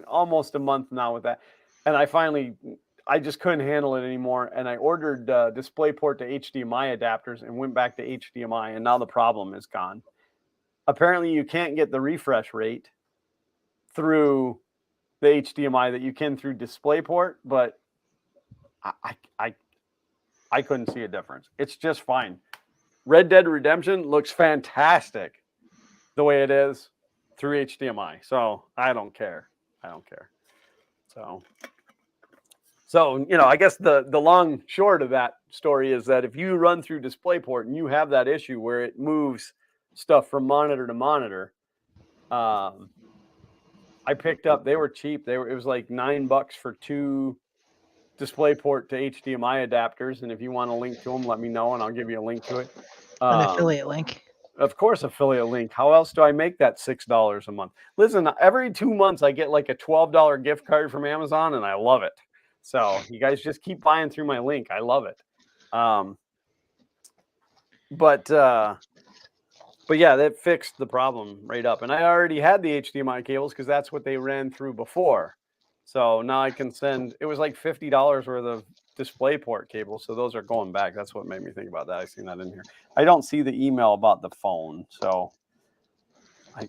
almost a month now with that, and I just couldn't handle it anymore, and I ordered DisplayPort to HDMI adapters and went back to HDMI, and now the problem is gone. Apparently you can't get the refresh rate through the HDMI that you can through DisplayPort, but I couldn't see a difference. It's just fine. Red Dead Redemption looks fantastic the way it is through HDMI. So I don't care. So I guess the long short of that story is that if you run through DisplayPort and you have that issue where it moves stuff from monitor to monitor, I picked up, they were cheap. It was like $9 for 2 DisplayPort to HDMI adapters. And if you want a link to them, let me know and I'll give you a link to it. An affiliate link. Of course, affiliate link. How else do I make that $6 a month? Listen, every 2 months I get like a $12 gift card from Amazon, and I love it. So you guys just keep buying through my link. I love it. But yeah, that fixed the problem right up. And I already had the HDMI cables because that's what they ran through before. So now I can send. It was like $50 worth of DisplayPort cables, so those are going back. That's what made me think about that. I seen that in here. I don't see the email about the phone, so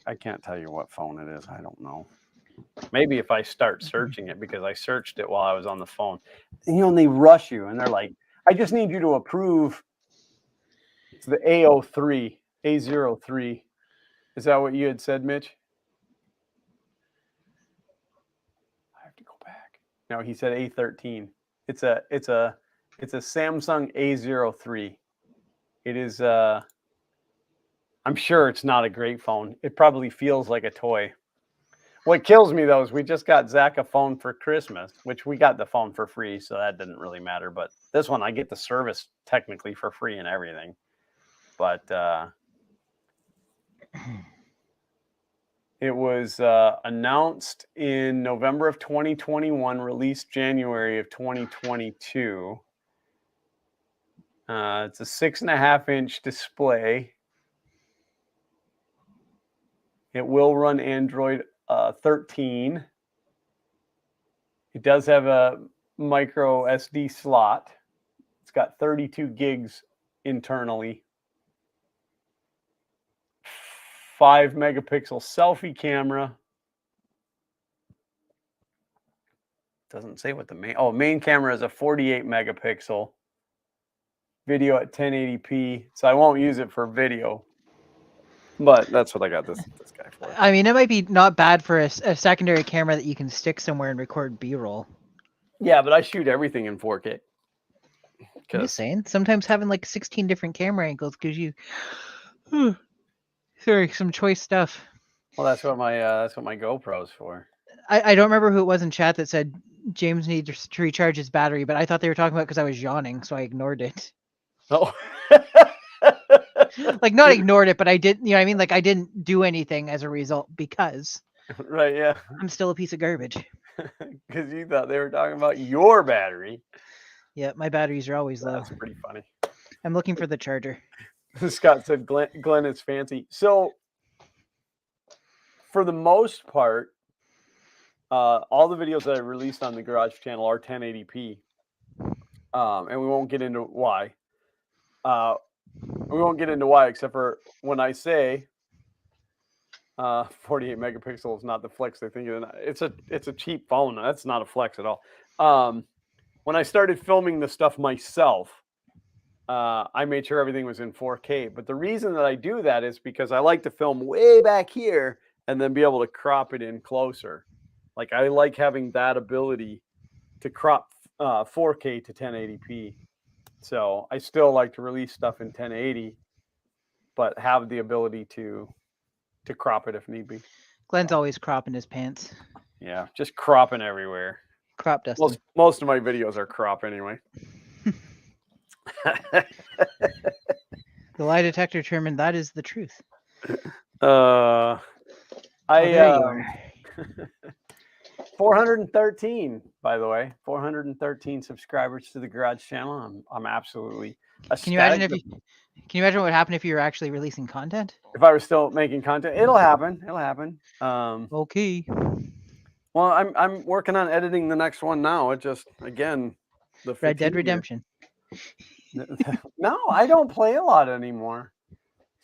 I can't tell you what phone it is. I don't know. Maybe if I start searching it, because I searched it while I was on the phone. And they rush you, and they're like, "I just need you to approve." It's the A03. Is that what you had said, Mitch? I have to go back. No, he said A13. It's a Samsung A03. It is I'm sure it's not a great phone. It probably feels like a toy. What kills me though is we just got Zach a phone for Christmas, which we got the phone for free, so that didn't really matter. But this one I get the service technically for free and everything. But it was announced in November of 2021, released January of 2022. It's a 6.5-inch display. It will run Android 13. It does have a micro SD slot. It's got 32 gigs internally. 5-megapixel selfie camera. Doesn't say what the main camera is a 48 megapixel. Video at 1080p. So I won't use it for video. But that's what I got this guy for. I mean, it might be not bad for a secondary camera that you can stick somewhere and record B-roll. Yeah, but I shoot everything in 4K. I'm just saying, sometimes having like 16 different camera angles gives you some choice stuff. Well, that's what my GoPro's for. I don't remember who it was in chat that said James needs to recharge his battery, but I thought they were talking about because I was yawning, so I ignored it. Oh. Like, not ignored it, but I didn't, you know what I mean? Like, I didn't do anything as a result because right, yeah, I'm still a piece of garbage. Because you thought they were talking about your battery. Yeah, my batteries are always low. That's pretty funny. I'm looking for the charger. Scott said Glenn is fancy. So for the most part, all the videos that I released on the Garage channel are 1080p. And we won't get into why. We won't get into why, except for when I say 48 megapixels is not the flex they think it is. It's a cheap phone. That's not a flex at all. When I started filming the stuff myself, I made sure everything was in 4K. But the reason that I do that is because I like to film way back here and then be able to crop it in closer. Like, I like having that ability to crop 4K to 1080p. So I still like to release stuff in 1080, but have the ability to crop it if need be. Glenn's always cropping his pants. Yeah, just cropping everywhere. Crop dusting. Most of my videos are crop anyway. The lie detector determined that is the truth. I there you are. 413, by the way, 413 subscribers to the Garage channel. I'm absolutely Can you imagine ecstatic. can you imagine what would happen if you were actually releasing content? If I were still making content, it'll happen. It'll happen. Okay. Well, I'm working on editing the next one now. It just again the Red Dead fatigue. Redemption. No, I don't play a lot anymore.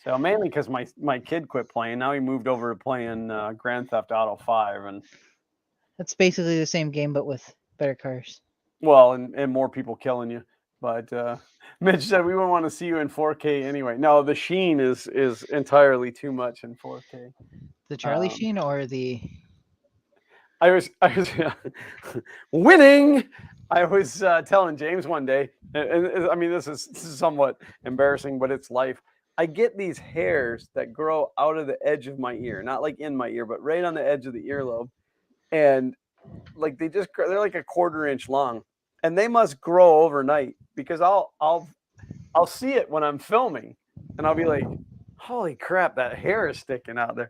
So mainly because my kid quit playing. Now he moved over to playing Grand Theft Auto 5, and That's basically the same game, but with better cars. well, and more people killing you. But Mitch said we wouldn't want to see you in 4K anyway. No, the sheen is entirely too much in 4K. The Charlie Sheen or the I was winning. I was telling James one day, and I mean this is somewhat embarrassing, but it's life. I get these hairs that grow out of the edge of my ear, not like in my ear, but right on the edge of the earlobe, and like they're like a quarter-inch long, and they must grow overnight because I'll see it when I'm filming, and I'll be like, holy crap, that hair is sticking out there.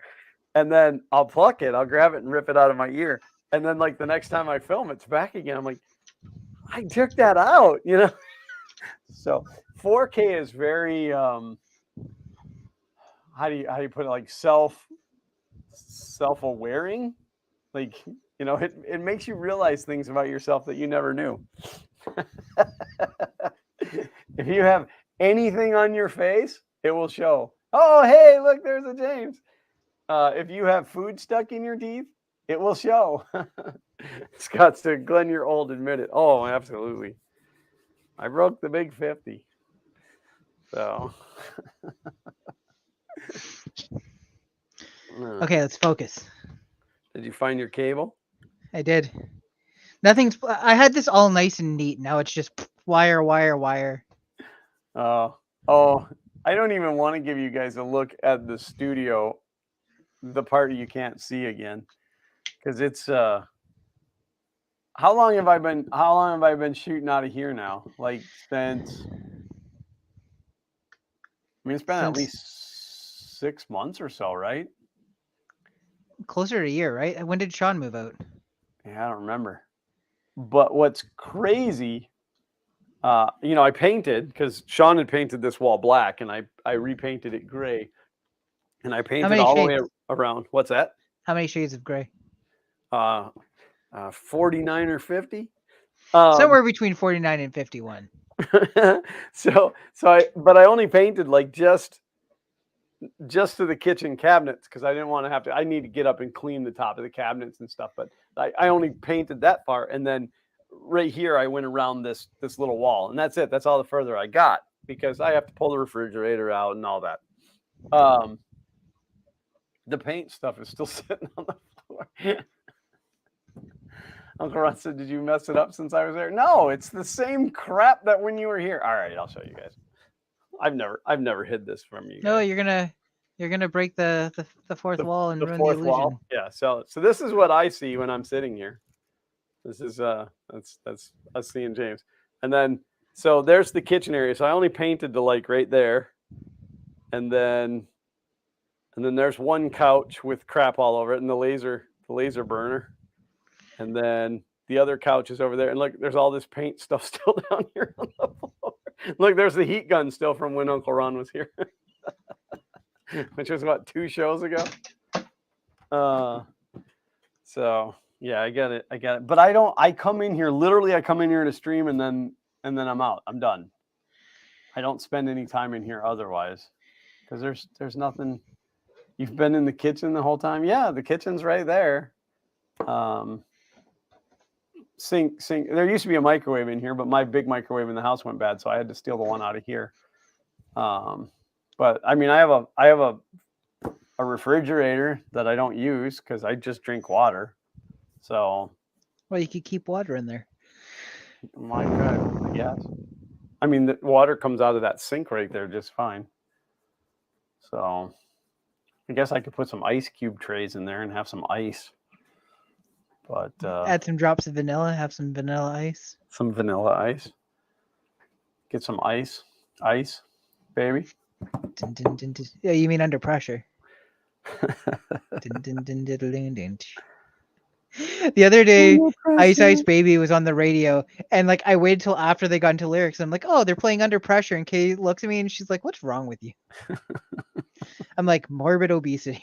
And then I'll pluck it, I'll grab it and rip it out of my ear. And then like the next time I film, it's back again. I'm like, I took that out, you know? So 4K is very how do you put it, like self-awareing? Like, you know, it makes you realize things about yourself that you never knew. If you have anything on your face, it will show. Oh, hey, look, there's a James. If you have food stuck in your teeth, it will show. Scott said, Glenn, you're old, admit it. Oh, absolutely. I broke the big 50. So. Okay, let's focus. Did you find your cable? I did. Nothing's. I had this all nice and neat. Now it's just wire, wire, wire. Oh, I don't even want to give you guys a look at the studio, the part you can't see again, because it's how long have I been shooting out of here now? Like since, I mean, it's been at least 6 months or so, right? Closer to a year, right? When did Sean move out? Yeah, I don't remember. But what's crazy, you know, I painted because Sean had painted this wall black, and I repainted it gray, and I painted all the way around. What's that? How many shades of gray? 49 or 50. Somewhere between 49 and 51. But I only painted like just to the kitchen cabinets because I didn't want to have to. I need to get up and clean the top of the cabinets and stuff. But I only painted that part, and then right here I went around this little wall, and that's it. That's all the further I got because I have to pull the refrigerator out and all that. The paint stuff is still sitting on the floor. Uncle Ron said, "Did you mess it up since I was there?" No, it's the same crap that when you were here. All right, I'll show you guys. I've never hid this from you guys. No, you're gonna break the fourth wall and ruin the illusion. Wall. Yeah, so this is what I see when I'm sitting here. This is that's us seeing James. And then so there's the kitchen area. So I only painted the like right there. And then there's one couch with crap all over it and the laser burner. And then the other couch is over there. And look, there's all this paint stuff still down here on the floor. Look, there's the heat gun still from when Uncle Ron was here. Which was what, 2 shows ago? So yeah, I get it. But I come in here to stream and then I'm out. I'm done. I don't spend any time in here otherwise. Because there's nothing. You've been in the kitchen the whole time? Yeah, the kitchen's right there. Sink. There used to be a microwave in here, but my big microwave in the house went bad, so I had to steal the one out of here. But I mean, I have a refrigerator that I don't use because I just drink water. So, well, you could keep water in there. My God, yes. I mean, the water comes out of that sink right there just fine. So, I guess I could put some ice cube trays in there and have some ice. But add some drops of vanilla. Have some vanilla ice. Some vanilla ice. Get some ice, baby. Yeah, you mean under pressure? Dun, dun, dun, dun, dun, dun. The other day, Ice Ice Baby was on the radio, and like I waited till after they got into lyrics. I'm like, oh, they're playing Under Pressure, and Kay looks at me and she's like, "What's wrong with you?" I'm like, morbid obesity.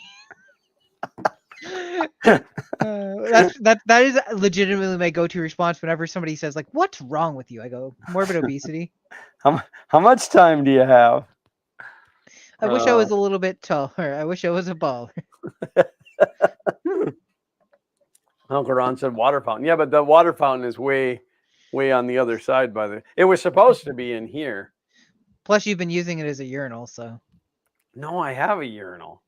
That is legitimately my go-to response whenever somebody says like, "What's wrong with you?" I go, "Morbid obesity." How much time do you have? I wish I was a little bit taller. I wish I was a baller. Uncle Ron said water fountain. Yeah, but the water fountain is way on the other side it was supposed to be in here. Plus, you've been using it as a urinal, so. No, I have a urinal.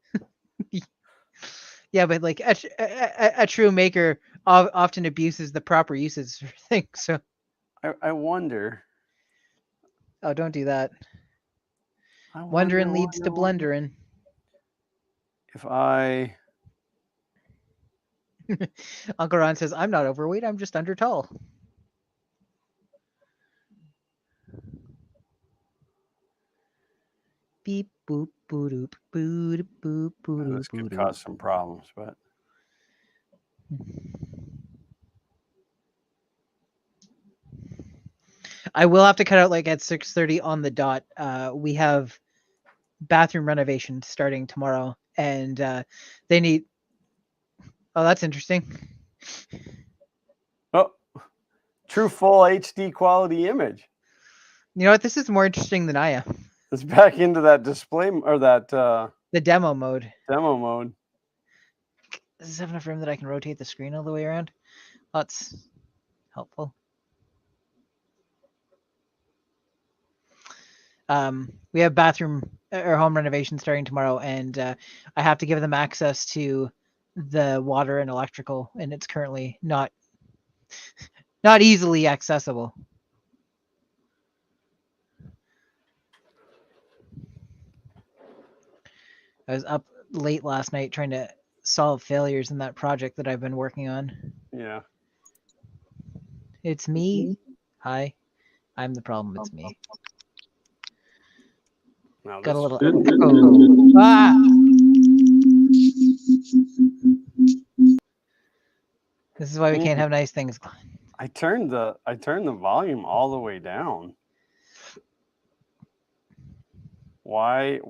Yeah, but like a true maker often abuses the proper uses for things. So. I wonder. Oh, don't do that. Wondering leads to blundering. If I. Uncle Ron says, "I'm not overweight. I'm just under tall." Beep boop boop boop boop boop. This could cause some problems, but. I will have to cut out like at 6:30 on the dot. We have bathroom renovation starting tomorrow, and they need. Oh, that's interesting. Oh, true full HD quality image. You know what? This is more interesting than I am. It's back into that display or that the demo mode. Demo mode. Does this have enough room that I can rotate the screen all the way around? That's helpful. We have bathroom or home renovation starting tomorrow, and I have to give them access to the water and electrical, and it's currently not easily accessible. I was up late last night trying to solve failures in that project that I've been working on. Yeah. It's me. Hi. I'm the problem. It's me. Now Got a little echo. Ah! This is why we can't have nice things. I turned the volume all the way down. Why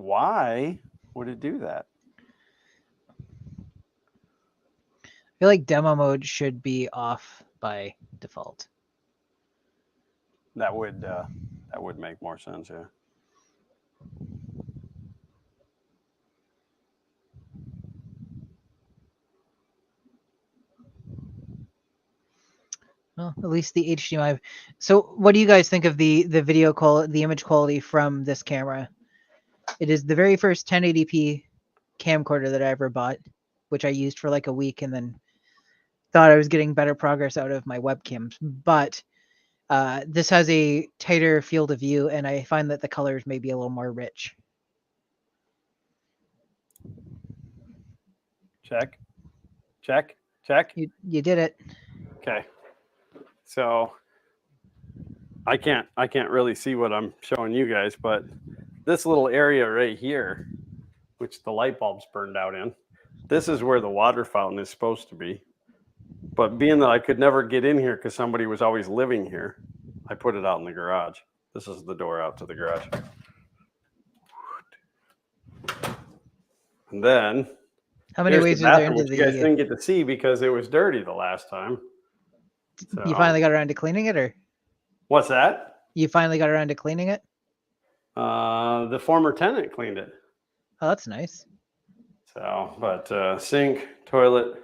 would it do that? I feel like demo mode should be off by default. That would make more sense, yeah. Well, at least the HDMI. So, what do you guys think of the video quality, the image quality from this camera? It is the very first 1080p camcorder that I ever bought, which I used for like a week and then thought I was getting better progress out of my webcams. But this has a tighter field of view, and I find that the colors may be a little more rich. Check. You did it. Okay. So I can't really see what I'm showing you guys, but this little area right here, which the light bulbs burned out in, this is where the water fountain is supposed to be. But being that I could never get in here because somebody was always living here, I put it out in the garage. This is the door out to the garage. And then how many ways are there into the? You guys didn't get to see because it was dirty the last time. So. You finally got around to cleaning it, or? What's that? You finally got around to cleaning it? The former tenant cleaned it. Oh, that's nice. So, but sink, toilet,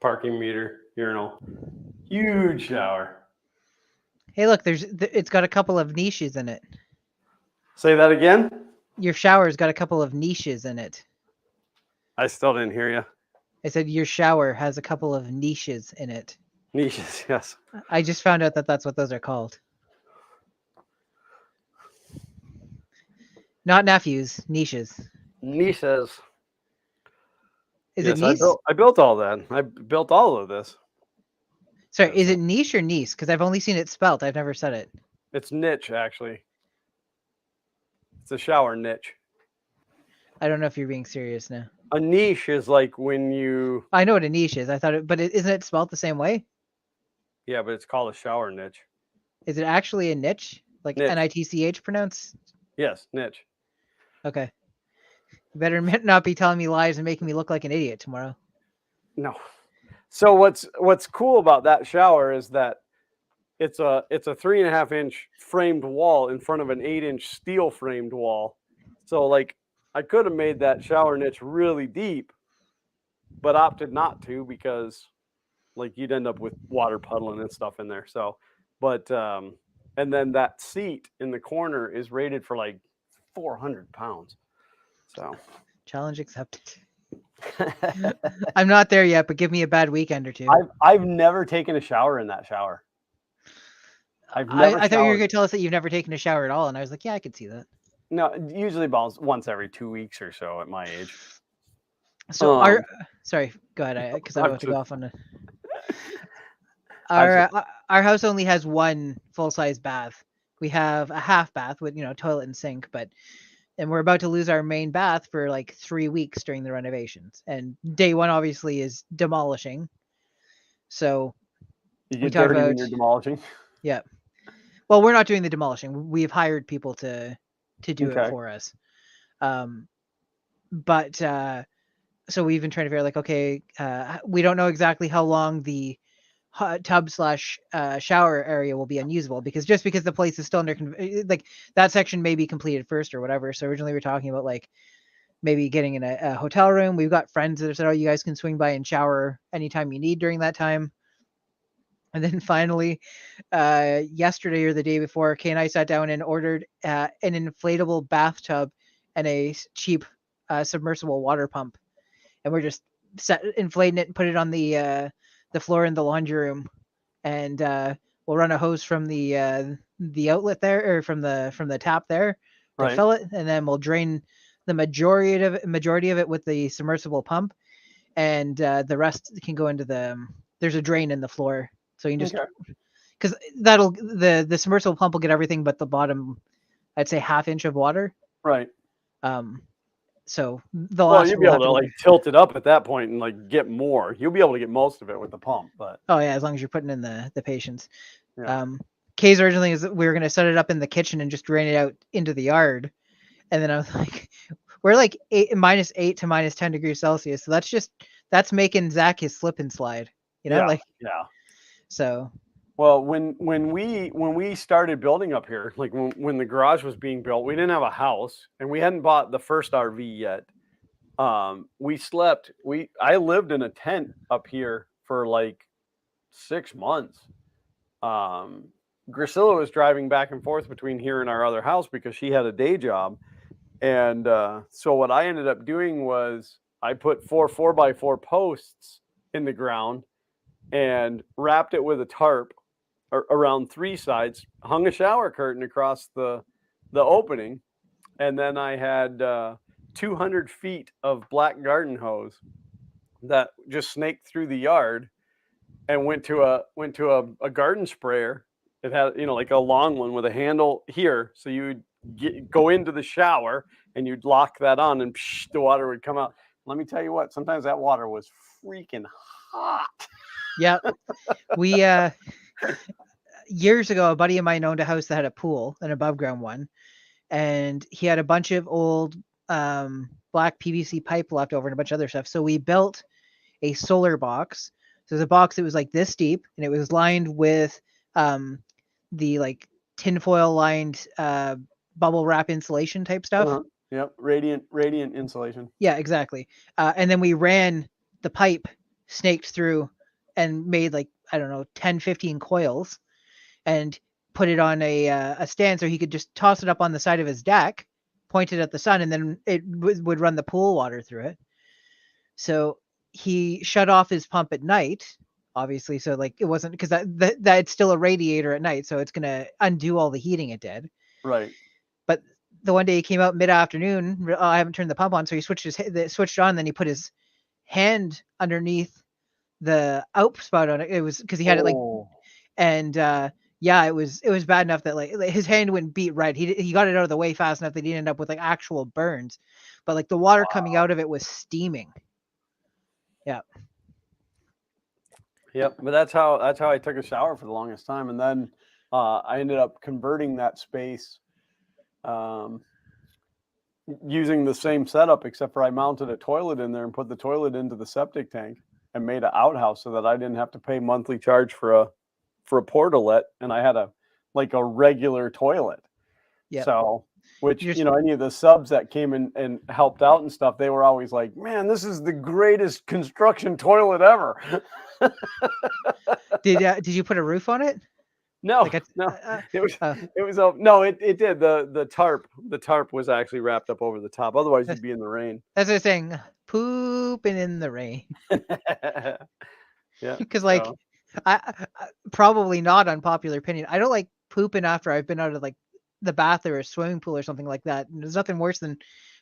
parking meter, urinal, huge shower. Hey, look, it's got a couple of niches in it. Say that again? Your shower's got a couple of niches in it. I still didn't hear you. I said your shower has a couple of niches in it. Niches, yes. I just found out that that's what those are called. Not nephews, niches. Niches. Is it niche? I built all that. I built all of this. Sorry, is it niche or niece? Because I've only seen it spelt. I've never said it. It's niche, actually. It's a shower niche. I don't know if you're being serious now. A niche is like when you. I know what a niche is. I thought it, but isn't it spelled the same way? Yeah, but it's called a shower niche. Is it actually a niche? Like Niche. NITCH pronounce? Yes, niche. Okay. You better not be telling me lies and making me look like an idiot tomorrow. No. So what's cool about that shower is that it's a 3.5-inch framed wall in front of an 8-inch steel framed wall. So like I could have made that shower niche really deep, but opted not to because like you'd end up with water puddling and stuff in there. So, but and then that seat in the corner is rated for like 400 pounds. So Challenge accepted. I'm not there yet, but give me a bad weekend or two. I've never taken a shower in that shower. I've never I thought you were showered. going to tell us that you've never taken a shower at all, and I was like, yeah, I could see that. No, usually about once every 2 weeks or so at my age. So sorry, go ahead, because I don't want to go off on our house only has one full size bath. We have a half bath with toilet and sink, and we're about to lose our main bath for like 3 weeks during the renovations. And day one obviously is demolishing. So you we get talk dirty about when you're demolishing. Yeah. Well, we're not doing the demolishing. We've hired people to do it for us. But so we've been trying to figure out like, okay, we don't know exactly how long the tub / shower area will be unusable because the place is still under like that section may be completed first or whatever. So originally we were talking about like maybe getting in a hotel room. We've got friends that have said, oh, you guys can swing by and shower anytime you need during that time. And then finally, yesterday or the day before, Kay and I sat down and ordered an inflatable bathtub and a cheap submersible water pump, and we're just inflating it and put it on the floor in the laundry room, and we'll run a hose from the outlet there or from the tap there to fill it, and then we'll drain the majority of it with the submersible pump, and the rest can go into there's a drain in the floor. So you can just because the submersible pump will get everything but the bottom, I'd say ½ inch of water. Right. So the last you'll be able to like tilt it up at that point and like get more. You'll be able to get most of it with the pump, but as long as you're putting in the patience. Yeah. Kay's originally is we were gonna set it up in the kitchen and just drain it out into the yard, and then I was like, we're like -8 to -10 degrees Celsius, so that's making Zach his slip and slide. Yeah. So well, when we started building up here, like when the garage was being built, we didn't have a house and we hadn't bought the first RV yet. I lived in a tent up here for like 6 months. Grisilla was driving back and forth between here and our other house because she had a day job. And so what I ended up doing was I put 4 4x4 posts in the ground and wrapped it with a tarp around 3 sides, hung a shower curtain across the opening, and then I had 200 feet of black garden hose that just snaked through the yard and went to a garden sprayer. It had like a long one with a handle here, so you would go into the shower and you'd lock that on and the water would come out. Let me tell you what, sometimes that water was freaking hot. Yeah. We years ago, a buddy of mine owned a house that had a pool, an above ground one, and he had a bunch of old black PVC pipe left over and a bunch of other stuff. So we built a solar box. So there's a box that was like this deep, and it was lined with the like tinfoil lined bubble wrap insulation type stuff. Yep, radiant insulation. Yeah, exactly. And then we ran the pipe snaked through and made like, I don't know, 10, 15 coils and put it on a stand so he could just toss it up on the side of his deck, point it at the sun, and then it would run the pool water through it. So he shut off his pump at night, obviously. So like it wasn't because that's still a radiator at night. So it's going to undo all the heating it did. Right. But the one day he came out mid-afternoon, I haven't turned the pump on. So he switched on, then he put his hand underneath the out spout on it. It was because he had it like, and Yeah, it was bad enough that like his hand wouldn't beat red. He got it out of the way fast enough that he didn't end up with like actual burns, but like the water coming out of it was steaming. Yeah. Yep, but that's how I took a shower for the longest time, and then I ended up converting that space um, using the same setup, except for I mounted a toilet in there and put the toilet into the septic tank and made an outhouse so that I didn't have to pay monthly charge for a portalet, and I had a regular toilet. Yeah. So, which You just any of the subs that came in and helped out and stuff, they were always like, "Man, this is the greatest construction toilet ever." did you put a roof on it? No, Like no, it was uh, no, it did. The tarp was actually wrapped up over the top. Otherwise, you'd be in the rain. that's what I'm saying. Pooping in the rain. Yeah. Because like probably not unpopular opinion. I don't like pooping after I've been out of like the bath or a swimming pool or something like that. And there's nothing worse than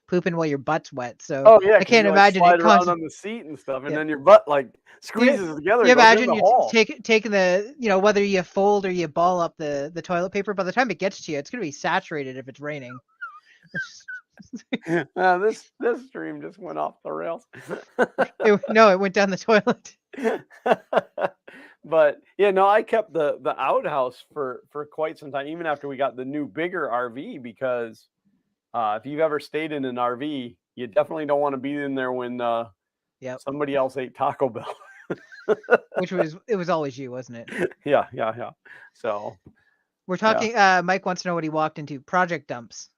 pooping while your butt's wet. So Oh yeah, I because can't you imagine it slide around constant. on the seat and stuff, and Yeah. then your butt You, squeezes together you and goes in imagine the you hole. taking the whether you fold or you ball up the toilet paper. By the time it gets to you, it's gonna be saturated if it's raining. This stream just went off the rails. It went down the toilet. But yeah, no, I kept the outhouse for quite some time, even after we got the new bigger RV, because if you've ever stayed in an RV, you definitely don't want to be in there when Yep. somebody else ate Taco Bell. Which was always you, wasn't it? Yeah. So we're talking. Mike wants to know what he walked into. Project dumps.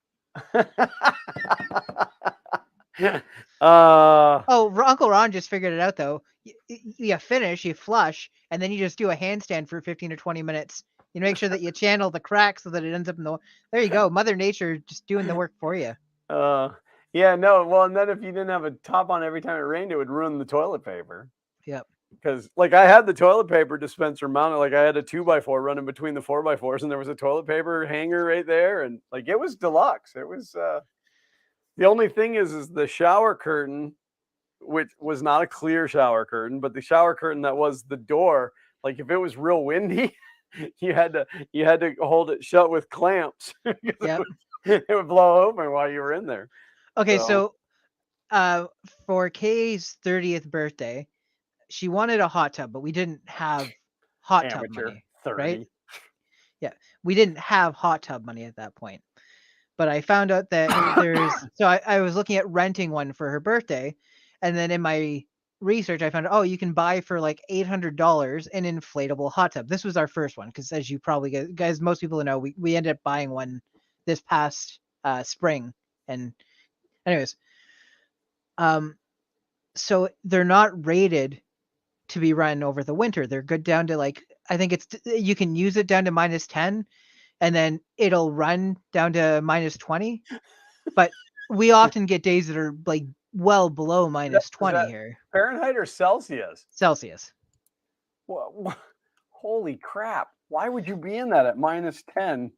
Uncle Ron just figured it out though. You finish, you flush, and then you just do a handstand for 15 or 20 minutes. You make sure that you channel the crack so that it ends up in the. There you go, Mother Nature just doing the work for you. Yeah, no. Well, and then if you didn't have a top on every time it rained, it would ruin the toilet paper. Yep. Because I had the toilet paper dispenser mounted, I had a 2x4 running between the 4x4s, and there was a toilet paper hanger right there, and it was deluxe. It was the only thing is the shower curtain, which was not a clear shower curtain, but the shower curtain that was the door, if it was real windy, you had to hold it shut with clamps. Yep. It would blow open while you were in there. Okay, so for Kay's 30th birthday, she wanted a hot tub, but we didn't have hot tub money, 30. Right? Yeah, we didn't have hot tub money at that point. But I found out that there's so I was looking at renting one for her birthday, and then in my research I found out, you can buy for like $800 an inflatable hot tub. This was our first one because, as you probably guys, most people know, we ended up buying one this past spring. And anyways, so they're not rated to be run over the winter. They're good down to I think you can use it down to -10, and then it'll run down to -20. But we often get days that are well below -20 here. Fahrenheit or Celsius? Celsius. Well, holy crap! Why would you be in that at -10?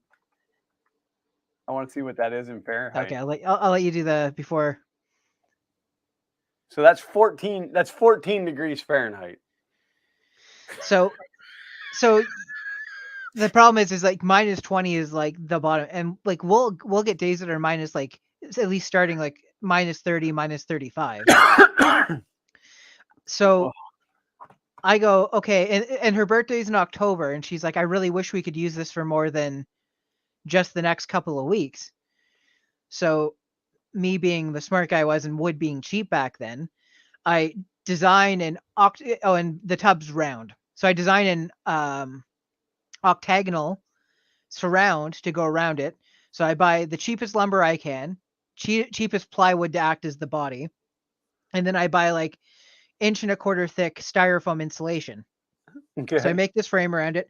I want to see what that is in Fahrenheit. Okay, I'll let you do the before. So that's 14. That's 14 degrees Fahrenheit. So the problem is -20 is the bottom, and we'll get days that are minus at least starting -30, -35. So I go, okay, and her birthday's in October, and she's like, I really wish we could use this for more than just the next couple of weeks. So me being the smart guy I was, and wood being cheap back then, I design and the tub's round. So I design an octagonal surround to go around it. So I buy the cheapest lumber I can, cheapest plywood to act as the body, and then I buy 1.25 inch thick styrofoam insulation. Okay. So I make this frame around it.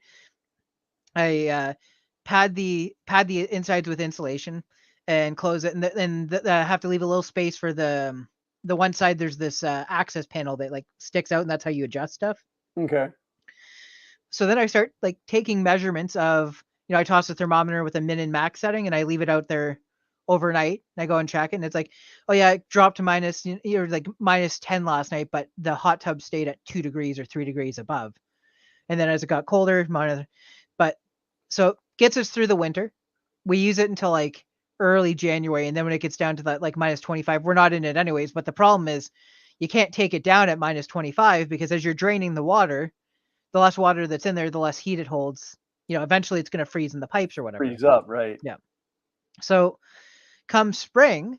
I pad the insides with insulation and close it, and I have to leave a little space for the one side. There's this access panel that sticks out, and that's how you adjust stuff. Okay. So then I start taking measurements of, I toss a thermometer with a min and max setting, and I leave it out there overnight. And I go and check it, and it's oh yeah, it dropped to -10 last night, but the hot tub stayed at 2 degrees or 3 degrees above. And then as it got colder, but So gets us through the winter. We use it until like early January, and then when it gets down to that like minus 25, we're not in it anyways. But the problem is you can't take it down at minus 25 because as you're draining the water, the less water that's in there, the less heat it holds. Eventually it's going to freeze in the pipes or whatever. Freeze up, right? Yeah. So come spring,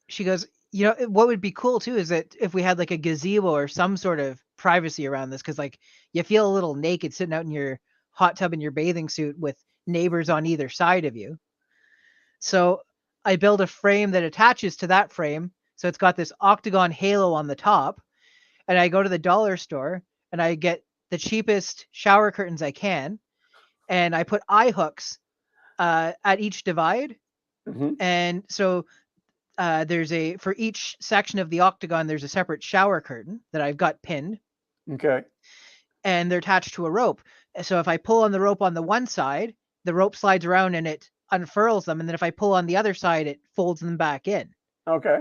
she goes, what would be cool too is that if we had like a gazebo or some sort of privacy around this, because like you feel a little naked sitting out in your hot tub in your bathing suit with neighbors on either side of you. So I build a frame that attaches to that frame. So it's got this octagon halo on the top. And I go to the dollar store and I get the cheapest shower curtains I can. And I put eye hooks at each divide. Mm-hmm. And so for each section of the octagon, there's a separate shower curtain that I've got pinned. Okay. And they're attached to a rope. So if I pull on the rope on the one side, the rope slides around and it unfurls them. And then if I pull on the other side, it folds them back in. Okay.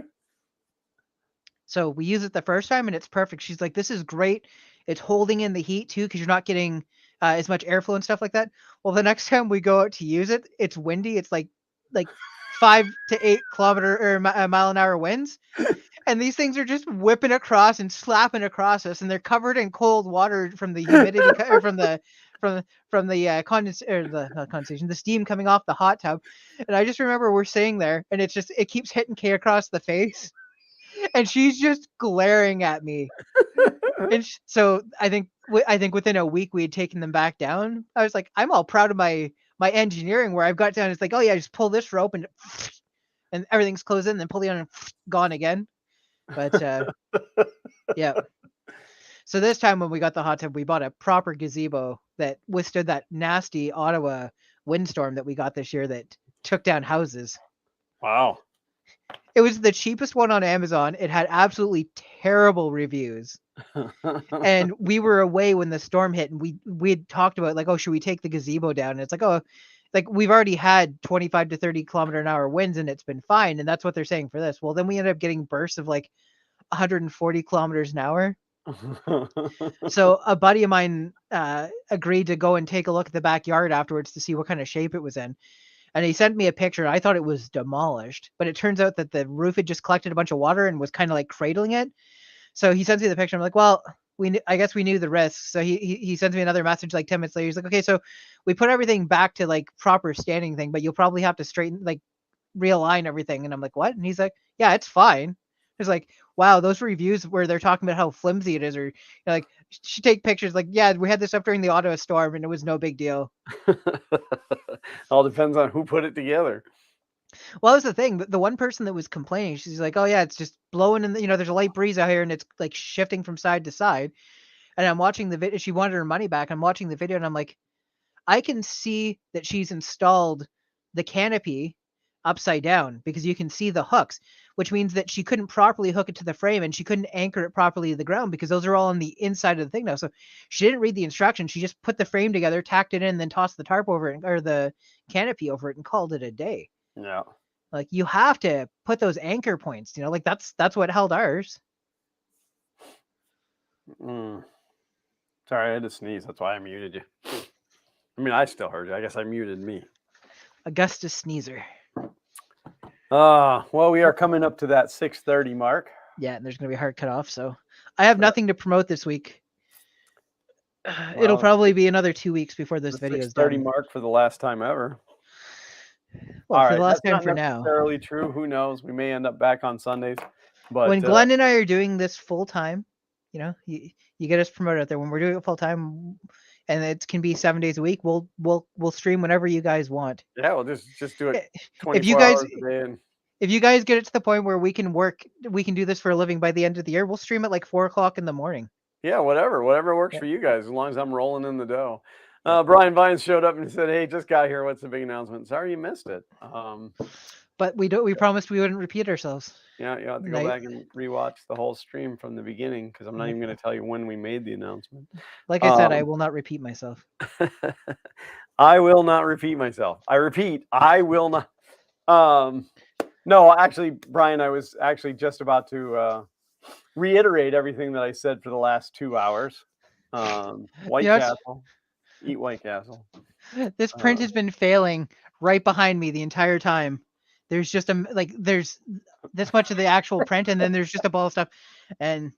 So we use it the first time and it's perfect. She's like, this is great. It's holding in the heat too, because you're not getting as much airflow and stuff like that. Well, the next time we go out to use it, it's windy. It's like 5 to 8 kilometer or mile an hour winds. And these things are just whipping across and slapping across us, and they're covered in cold water from the humidity from the condensation, the steam coming off the hot tub. And I just remember we're sitting there, and it keeps hitting Kay across the face, and she's just glaring at me. And so I think within a week we had taken them back down. I was like, I'm all proud of my engineering where I've got down. It's like, oh yeah, just pull this rope and everything's closed in, then pull the other and gone again. But yeah. So this time when we got the hot tub, we bought a proper gazebo that withstood that nasty Ottawa windstorm that we got this year that took down houses. Wow. It was the cheapest one on Amazon. It had absolutely terrible reviews. And we were away when the storm hit, and we'd talked about like, oh, should we take the gazebo down? And it's like, oh, like we've already had 25 to 30 kilometer an hour winds and it's been fine. And that's what they're saying for this. Well, then we ended up getting bursts of like 140 kilometers an hour. So a buddy of mine agreed to go and take a look at the backyard afterwards to see what kind of shape it was in. And he sent me a picture. I thought it was demolished, but it turns out that the roof had just collected a bunch of water and was kind of like cradling it. So he sends me the picture. I'm like, well, I guess we knew the risks. So he sends me another message like 10 minutes later. He's like, okay, so we put everything back to like proper standing thing, but you'll probably have to realign everything. And I'm like, what? And he's like, yeah, it's fine. It's like, wow, those reviews where they're talking about how flimsy it is, or like, she take pictures like, yeah, we had this up during the Ottawa storm and it was no big deal. All depends on who put it together. Well, that was the thing. The one person that was complaining, she's like, oh yeah, it's just blowing in there's a light breeze out here and it's like shifting from side to side. And I'm watching the video. She wanted her money back. I'm watching the video and I'm like, I can see that she's installed the canopy upside down because you can see the hooks, which means that she couldn't properly hook it to the frame and she couldn't anchor it properly to the ground because those are all on the inside of the thing now. So she didn't read the instructions. She just put the frame together, tacked it in, then tossed the tarp over it or the canopy over it and called it a day. Yeah. Like you have to put those anchor points, like that's what held ours. Sorry, I had to sneeze. That's why I muted you. I mean, I still heard you. I guess I muted me. Augustus Sneezer. Well, we are coming up to that 6:30 mark. Yeah, and there's going to be a hard cut off. So I have nothing to promote this week. It'll probably be another 2 weeks before this video is done. 6:30 mark for the last time ever. Well, for the last time for now. Necessarily true. Who knows? We may end up back on Sundays. But when Glenn and I are doing this full time, you get us promoted out there. When we're doing it full time, and it can be 7 days a week, we'll stream whenever you guys want. Yeah, we'll just do it 24 hours a day. And if you guys get it to the point where we can do this for a living by the end of the year, we'll stream at like 4:00 in the morning. Yeah, whatever works for you guys, as long as I'm rolling in the dough. Brian Vines showed up and said, "Hey, just got here. What's the big announcement?" Sorry you missed it. But we promised we wouldn't repeat ourselves. Yeah, you have to go back and rewatch the whole stream from the beginning because I'm not even going to tell you when we made the announcement. Like I said, I will not repeat myself. I will not repeat myself. I repeat, I will not. No, actually, Brian, I was actually just about to reiterate everything that I said for the last 2 hours. White Castle. Eat White Castle. This print has been failing right behind me the entire time. There's just there's this much of the actual print, and then there's just a ball of stuff. And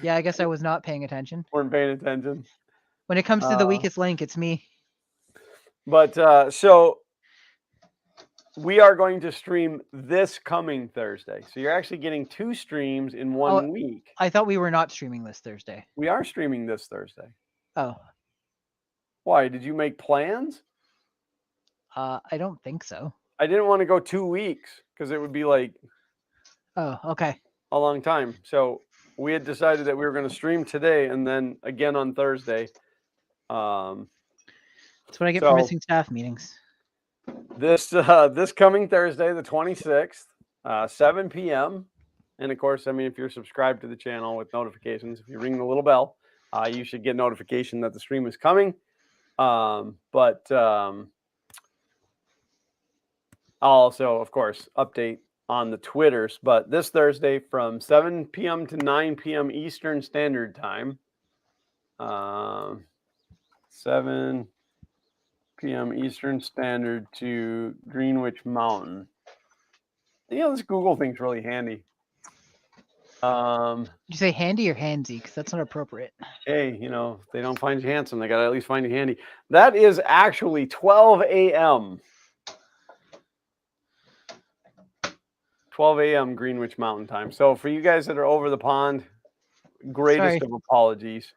yeah, I guess I was not paying attention. Weren't paying attention. When it comes to the weakest link, it's me. But so we are going to stream this coming Thursday. So you're actually getting 2 streams in 1 week. I thought we were not streaming this Thursday. We are streaming this Thursday. Oh. Why? Did you make plans? I don't think so. I didn't want to go 2 weeks because it would be like okay. a long time. So we had decided that we were going to stream today and then again on Thursday. That's what I get for missing staff meetings. This coming Thursday, the 26th, 7 p.m. And of course, I mean, if you're subscribed to the channel with notifications, if you ring the little bell, you should get notification that the stream is coming. I'll also, of course, update on the Twitters. But this Thursday from 7 p.m. to 9 p.m. Eastern Standard Time, 7 p.m. Eastern Standard to Greenwich Mountain. This Google thing's really handy. Did you say handy or handsy? Because that's not appropriate. Hey, if they don't find you handsome, they got to at least find you handy. That is actually 12 a.m. 12 a.m. Greenwich Mountain Time. So for you guys that are over the pond, greatest of apologies.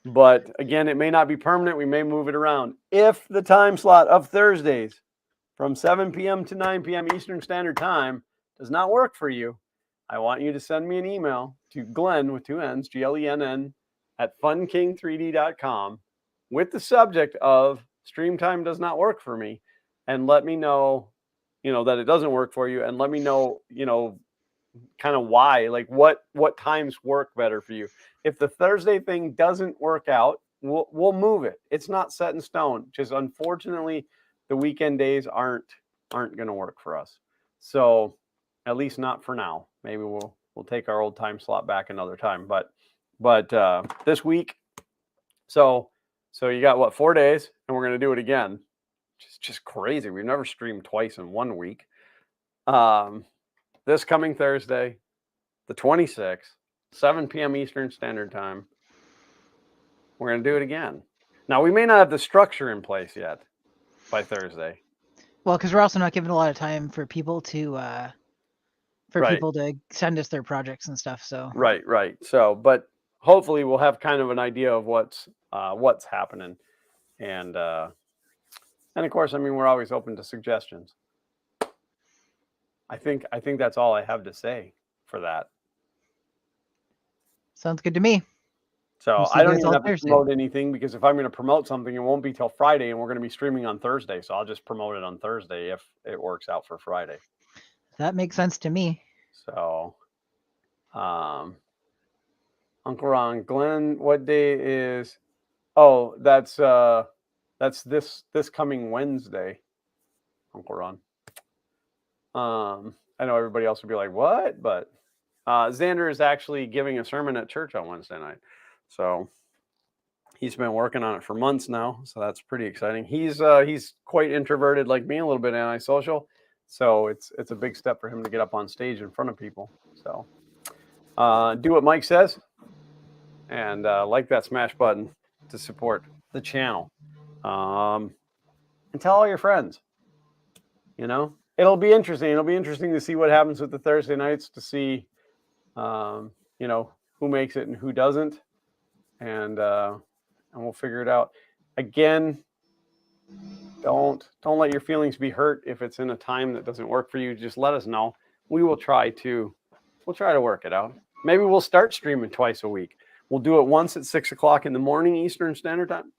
But again, it may not be permanent. We may move it around. If the time slot of Thursdays from 7 p.m. to 9 p.m. Eastern Standard Time does not work for you, I want you to send me an email to Glenn with 2 N's, Glenn, at funking3d.com with the subject of stream time does not work for me, and let me know, that it doesn't work for you, and let me know, kind of why, like what times work better for you. If the Thursday thing doesn't work out, we'll move it. It's not set in stone. Just unfortunately, the weekend days aren't going to work for us. So at least not for now. Maybe we'll take our old time slot back another time. But this week, so you got what, 4 days, and we're going to do it again. It's just crazy. We've never streamed twice in 1 week. This coming Thursday, the 26th, 7 p.m. Eastern Standard Time, we're going to do it again. Now, we may not have the structure in place yet by Thursday. Well, because we're also not giving a lot of time for people to people to send us their projects and stuff. So right. So, but hopefully we'll have kind of an idea of what's happening, and of course, I mean, we're always open to suggestions. I think that's all I have to say for that. Sounds good to me. So I don't even have to promote anything, because if I'm going to promote something, it won't be till Friday, and we're going to be streaming on Thursday. So I'll just promote it on Thursday if it works out for Friday. That makes sense to me. So, Uncle Ron, Glenn, what day is? Oh, that's this coming Wednesday, Uncle Ron. I know everybody else would be like, what? But Xander is actually giving a sermon at church on Wednesday night. So he's been working on it for months now. So that's pretty exciting. He's quite introverted like me, a little bit antisocial. So it's a big step for him to get up on stage in front of people. So do what Mike says, and like that smash button to support the channel. And tell all your friends. It'll be interesting. It'll be interesting to see what happens with the Thursday nights, to see, who makes it and who doesn't, and we'll figure it out. Again, don't let your feelings be hurt if it's in a time that doesn't work for you. Just let us know. We'll try to work it out. Maybe we'll start streaming twice a week. We'll do it once at 6 o'clock in the morning Eastern Standard Time.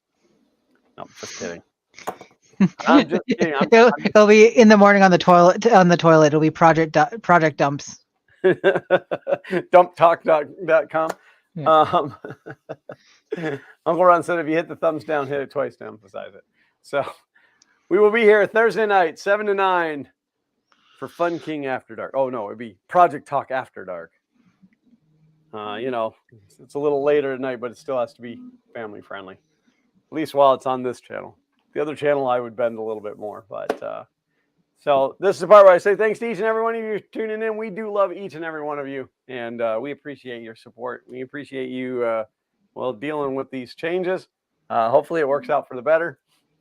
No, just kidding. I'm just kidding. It'll be in the morning on the toilet. It'll be project dumps. Dumptalk.com. Yeah. Uncle Ron said if you hit the thumbs down, hit it twice to emphasize it. So we will be here Thursday night, 7 to 9 for Fun King After Dark. Oh, no, it'd be Project Talk After Dark. It's a little later at night, but it still has to be family friendly. least while it's on this channel. The other channel I would bend a little bit more, but so this is the part where I say thanks to each and every one of you tuning in. We do love each and every one of you, and we appreciate your support. We appreciate you, dealing with these changes. Hopefully it works out for the better.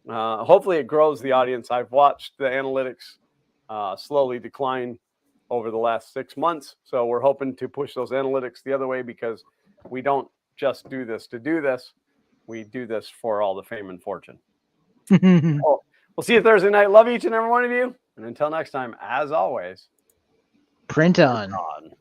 Hopefully it grows the audience. I've watched the analytics slowly decline over the last 6 months. So we're hoping to push those analytics the other way, because we don't just do this to do this. We do this for all the fame and fortune. We'll see you Thursday night. Love each and every one of you. And until next time, as always, Print on. on.